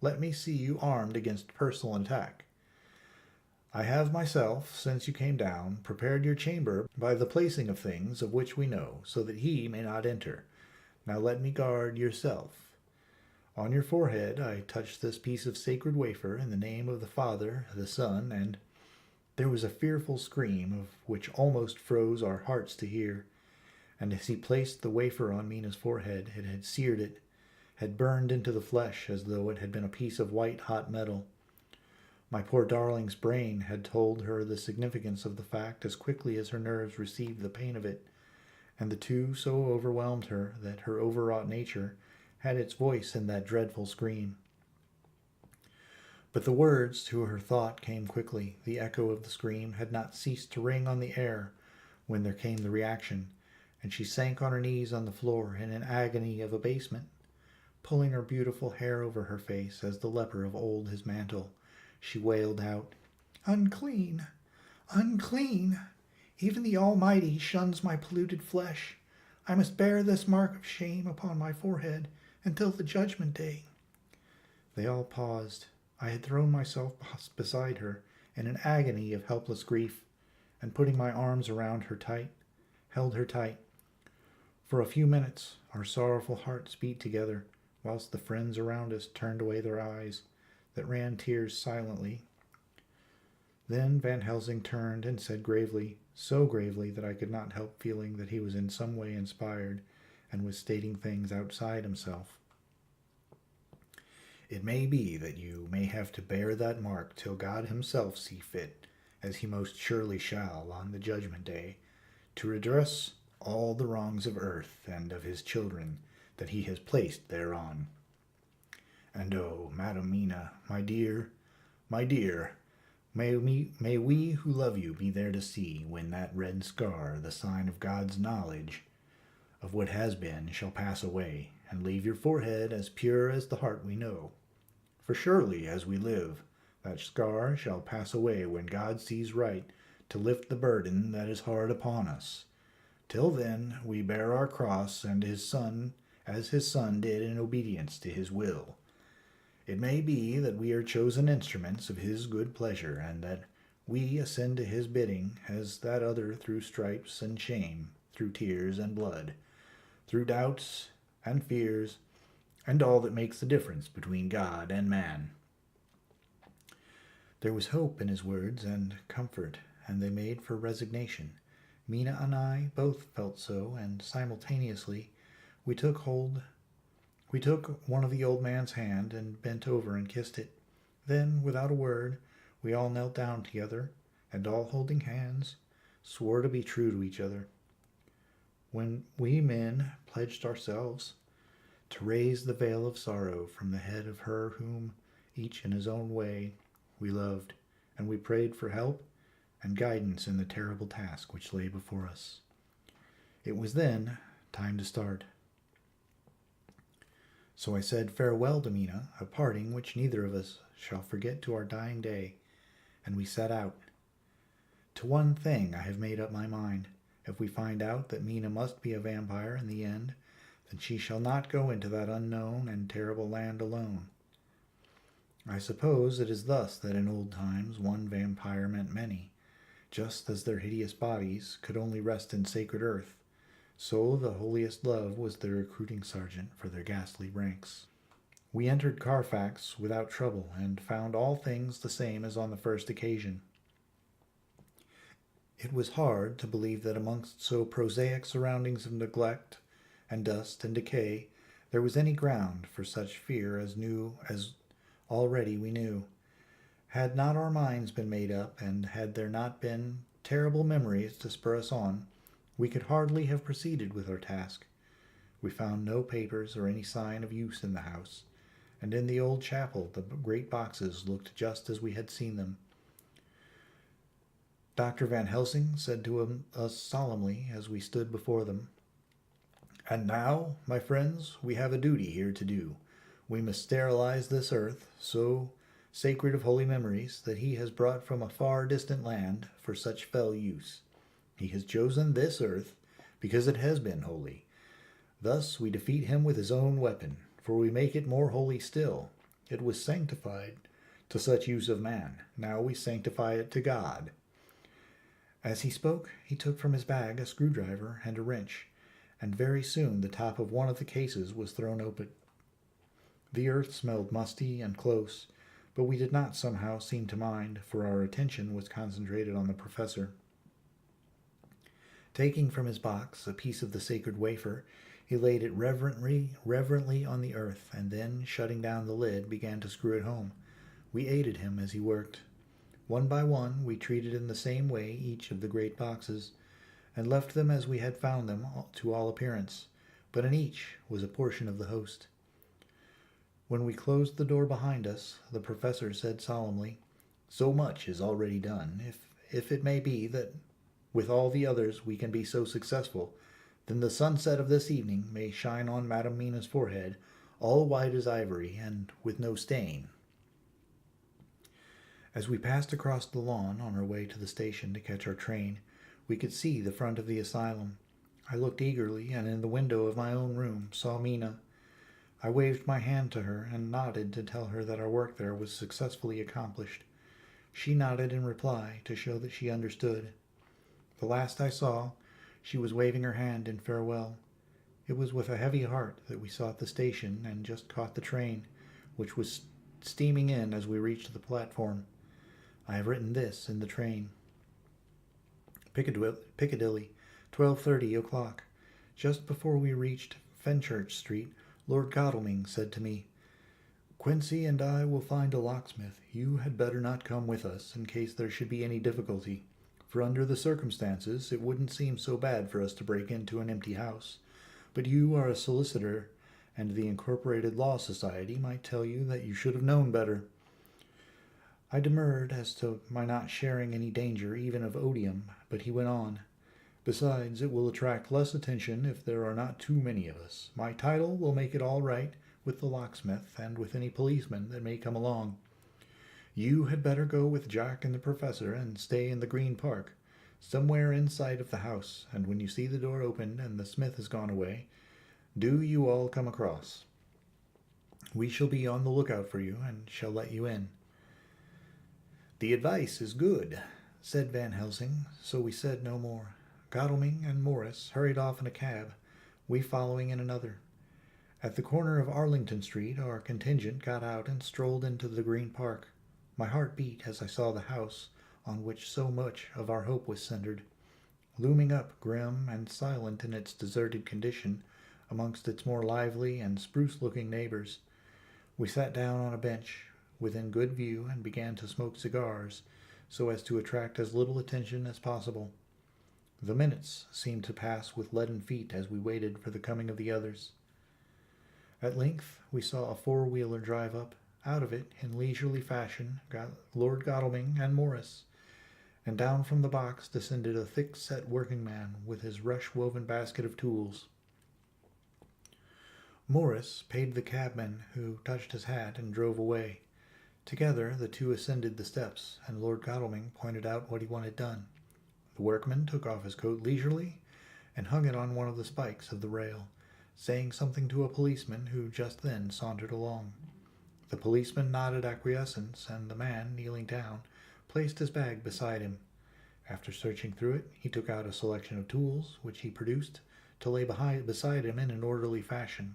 let me see you armed against personal attack. I have myself, since you came down, prepared your chamber by the placing of things of which we know, so that he may not enter. Now let me guard yourself. On your forehead I touch this piece of sacred wafer in the name of the Father, the Son, and there was a fearful scream, of which almost froze our hearts to hear, and as he placed the wafer on Mina's forehead, it had seared it, had burned into the flesh as though it had been a piece of white-hot metal. My poor darling's brain had told her the significance of the fact as quickly as her nerves received the pain of it, and the two so overwhelmed her that her overwrought nature had its voice in that dreadful scream. But the words to her thought came quickly. The echo of the scream had not ceased to ring on the air when there came the reaction, and she sank on her knees on the floor in an agony of abasement, pulling her beautiful hair over her face as the leper of old his mantle. She wailed out, "Unclean! Unclean! Even the Almighty shuns my polluted flesh. I must bear this mark of shame upon my forehead until the judgment day." They all paused. I had thrown myself beside her in an agony of helpless grief, and putting my arms around her tight, held her tight. For a few minutes our sorrowful hearts beat together, whilst the friends around us turned away their eyes, that ran tears silently. Then Van Helsing turned and said gravely, so gravely that I could not help feeling that he was in some way inspired and was stating things outside himself. "It may be that you may have to bear that mark till God himself see fit, as he most surely shall on the judgment day, to redress all the wrongs of earth and of his children that he has placed thereon. And oh, Madam Mina, my dear, may we who love you be there to see when that red scar, the sign of God's knowledge of what has been, shall pass away, and leave your forehead as pure as the heart we know. For surely, as we live, that scar shall pass away when God sees right to lift the burden that is hard upon us. Till then we bear our cross and his Son, as his Son did in obedience to his will. It may be that we are chosen instruments of his good pleasure, and that we ascend to his bidding as that other through stripes and shame, through tears and blood, through doubts and fears, and all that makes the difference between God and man." There was hope in his words and comfort, and they made for resignation. Mina and I both felt so, and simultaneously we took one of the old man's hand and bent over and kissed it. Then, without a word, we all knelt down together, and all holding hands, swore to be true to each other. When we men pledged ourselves to raise the veil of sorrow from the head of her whom, each in his own way, we loved, and we prayed for help and guidance in the terrible task which lay before us. It was then time to start. So I said farewell to Mina, a parting which neither of us shall forget to our dying day, and we set out. To one thing I have made up my mind. If we find out that Mina must be a vampire in the end, then she shall not go into that unknown and terrible land alone. I suppose it is thus that in old times one vampire meant many, just as their hideous bodies could only rest in sacred earth. So the holiest love was their recruiting sergeant for their ghastly ranks. We entered Carfax without trouble, and found all things the same as on the first occasion. It was hard to believe that amongst so prosaic surroundings of neglect and dust and decay there was any ground for such fear as already we knew. Had not our minds been made up, and had there not been terrible memories to spur us on, we could hardly have proceeded with our task. We found no papers or any sign of use in the house, and in the old chapel the great boxes looked just as we had seen them. Dr. Van Helsing said to us solemnly as we stood before them, "And now, my friends, we have a duty here to do. We must sterilize this earth, so sacred of holy memories, that he has brought from a far distant land for such fell use. He has chosen this earth because it has been holy. Thus we defeat him with his own weapon, for we make it more holy still. It was sanctified to such use of man. Now we sanctify it to God. As he spoke, he took from his bag a screwdriver and a wrench, and very soon the top of one of the cases was thrown open. The earth smelled musty and close, but we did not somehow seem to mind, for our attention was concentrated on the professor. Taking from his box a piece of the sacred wafer, he laid it reverently on the earth, and then, shutting down the lid, began to screw it home. We aided him as he worked. One by one, we treated in the same way each of the great boxes, and left them as we had found them to all appearance, but in each was a portion of the host. When we closed the door behind us, the professor said solemnly, "So much is already done. If it may be that with all the others we can be so successful, then the sunset of this evening may shine on Madam Mina's forehead, all white as ivory, and with no stain." As we passed across the lawn on our way to the station to catch our train, we could see the front of the asylum. I looked eagerly, and in the window of my own room saw Mina. I waved my hand to her and nodded to tell her that our work there was successfully accomplished. She nodded in reply to show that she understood. The last I saw, she was waving her hand in farewell. It was with a heavy heart that we sought the station and just caught the train, which was steaming in as we reached the platform. I have written this in the train. Piccadilly, 12:30 o'clock. Just before we reached Fenchurch Street, Lord Godalming said to me, "Quincy and I will find a locksmith. You had better not come with us in case there should be any difficulty, for under the circumstances it wouldn't seem so bad for us to break into an empty house. But you are a solicitor, and the Incorporated Law Society might tell you that you should have known better." I demurred as to my not sharing any danger even of odium, but he went on, "Besides, it will attract less attention if there are not too many of us. My title will make it all right with the locksmith and with any policeman that may come along. You had better go with Jack and the professor and stay in the Green Park, somewhere in sight of the house, and when you see the door opened and the smith has gone away, do you all come across. We shall be on the lookout for you and shall let you in." "The advice is good," said Van Helsing, so we said no more. Godalming and Morris hurried off in a cab, we following in another. At the corner of Arlington Street, our contingent got out and strolled into the Green Park. My heart beat as I saw the house on which so much of our hope was centered, looming up grim and silent in its deserted condition amongst its more lively and spruce-looking neighbors. We sat down on a bench within good view and began to smoke cigars so as to attract as little attention as possible. The minutes seemed to pass with leaden feet as we waited for the coming of the others. At length we saw a four-wheeler drive up. Out of it, in leisurely fashion, got Lord Godalming and Morris, and down from the box descended a thick-set working-man with his rush-woven basket of tools. Morris paid the cabman, who touched his hat and drove away. Together the two ascended the steps, and Lord Godalming pointed out what he wanted done. The workman took off his coat leisurely and hung it on one of the spikes of the rail, saying something to a policeman who just then sauntered along. The policeman nodded acquiescence, and the man, kneeling down, placed his bag beside him. After searching through it, he took out a selection of tools, which he produced to lay beside him in an orderly fashion.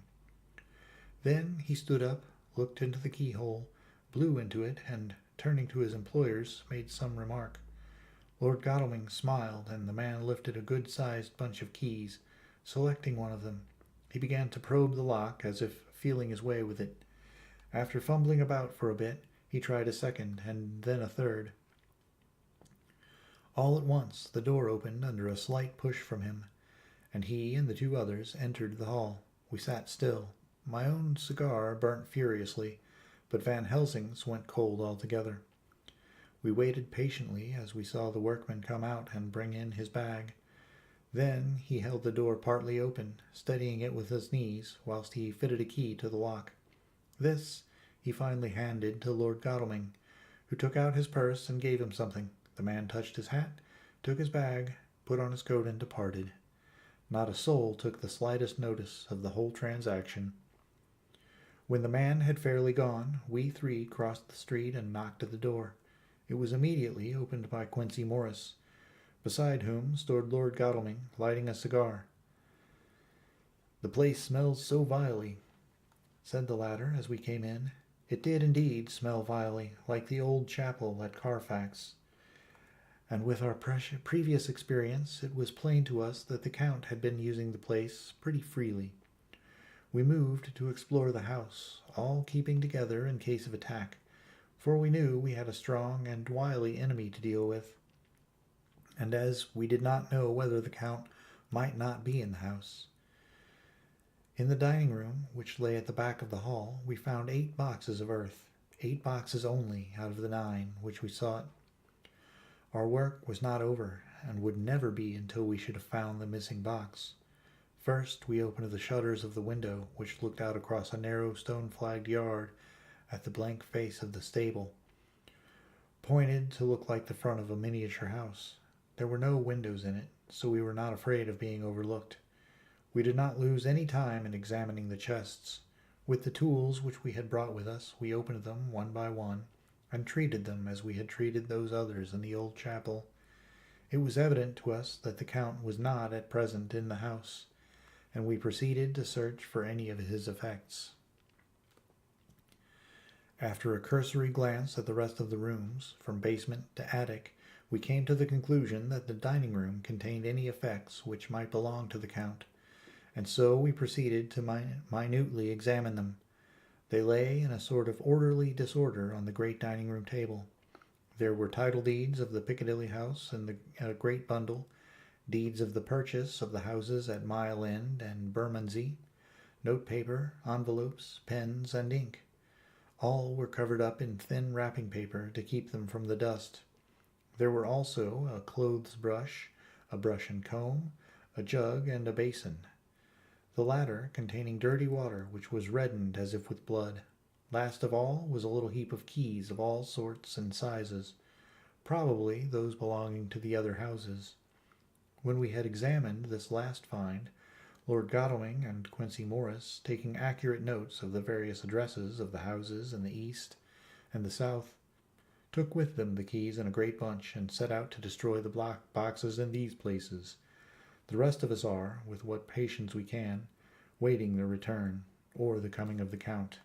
Then he stood up, looked into the keyhole, blew into it, and, turning to his employers, made some remark. Lord Godalming smiled, and the man lifted a good-sized bunch of keys. Selecting one of them, he began to probe the lock as if feeling his way with it. After fumbling about for a bit, he tried a second, and then a third. All at once the door opened under a slight push from him, and he and the two others entered the hall. We sat still. My own cigar burnt furiously, but Van Helsing's went cold altogether. We waited patiently as we saw the workman come out and bring in his bag. Then he held the door partly open, steadying it with his knees whilst he fitted a key to the lock. This he finally handed to Lord Godalming, who took out his purse and gave him something. The man touched his hat, took his bag, put on his coat, and departed. Not a soul took the slightest notice of the whole transaction. When the man had fairly gone, we three crossed the street and knocked at the door. It was immediately opened by Quincy Morris, beside whom stood Lord Godalming, lighting a cigar. "The place smells so vilely," said the latter as we came in. It did indeed smell vilely, like the old chapel at Carfax, and with our previous experience it was plain to us that the Count had been using the place pretty freely. We moved to explore the house, all keeping together in case of attack, for we knew we had a strong and wily enemy to deal with, and as we did not know whether the Count might not be in the house. In the dining room, which lay at the back of the hall, we found 8 boxes of earth, 8 boxes only out of the 9 which we sought. Our work was not over, and would never be until we should have found the missing box. First we opened the shutters of the window, which looked out across a narrow stone-flagged yard at the blank face of the stable, pointed to look like the front of a miniature house. There were no windows in it, so we were not afraid of being overlooked. We did not lose any time in examining the chests. With the tools which we had brought with us, we opened them one by one, and treated them as we had treated those others in the old chapel. It was evident to us that the Count was not at present in the house, and we proceeded to search for any of his effects. After a cursory glance at the rest of the rooms, from basement to attic, we came to the conclusion that the dining room contained any effects which might belong to the Count, and so we proceeded to minutely examine them. They lay in a sort of orderly disorder on the great dining room table. There were title deeds of the Piccadilly house in a great bundle, deeds of the purchase of the houses at Mile End and Bermondsey, note-paper, envelopes, pens, and ink. All were covered up in thin wrapping paper to keep them from the dust. There were also a clothes brush, a brush and comb, a jug, and a basin, the latter containing dirty water which was reddened as if with blood. Last of all was a little heap of keys of all sorts and sizes, probably those belonging to the other houses. When we had examined this last find, Lord Godalming and Quincy Morris, taking accurate notes of the various addresses of the houses in the east and the south, took with them the keys in a great bunch and set out to destroy the boxes in these places. The rest of us are, with what patience we can, waiting their return, or the coming of the Count.